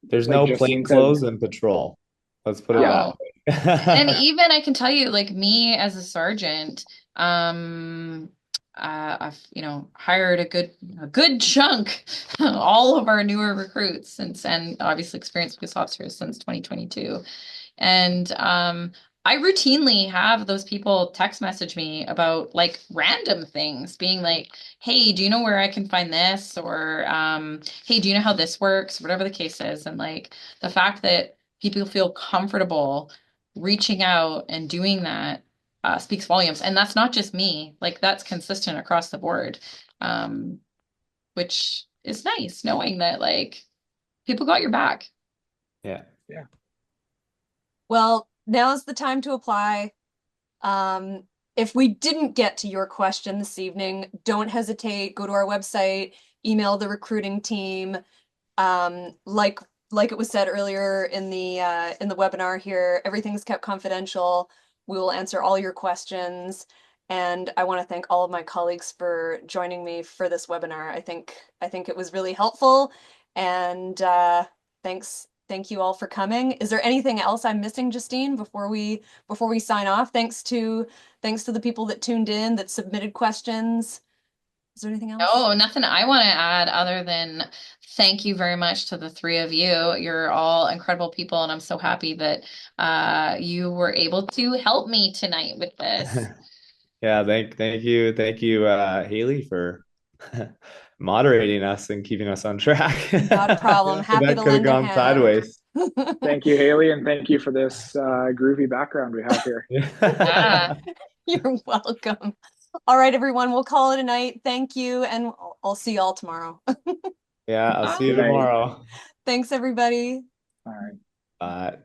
There's like no Justine plain said, clothes in patrol. Let's put it yeah, that Oh, and way. even I can tell you, like me as a sergeant, I've hired a good chunk, all of our newer recruits since, and obviously experienced police officers since 2022. And I routinely have those people text message me about like random things, being like, "Hey, do you know where I can find this?" Or "Hey, do you know how this works?" Whatever the case is. And like the fact that people feel comfortable reaching out and doing that speaks volumes. And that's not just me, like that's consistent across the board, which is nice knowing that like people got your back. Yeah. Yeah. Well, now's the time to apply. If we didn't get to your question this evening, don't hesitate. Go to our website, email the recruiting team. Like it was said earlier in the webinar here, everything's kept confidential. We will answer all your questions. And I want to thank all of my colleagues for joining me for this webinar. I think it was really helpful. And thank you all for coming. Is there anything else I'm missing, Justine, before we sign off? Thanks to the people that tuned in, that submitted questions. Is there anything else? No, nothing I want to add other than thank you very much to the three of you. You're all incredible people, and I'm so happy that you were able to help me tonight with this. Yeah, thank you, Haley, for moderating us and keeping us on track. Not a problem. Happy That to could have lend a gone hand. sideways. Thank you, Haley, and thank you for this groovy background we have here. Yeah. You're welcome. All right, everyone, we'll call it a night. Thank you, and I'll see you all tomorrow. Yeah, I'll see you Good night. tomorrow. Thanks, everybody. All right. Bye.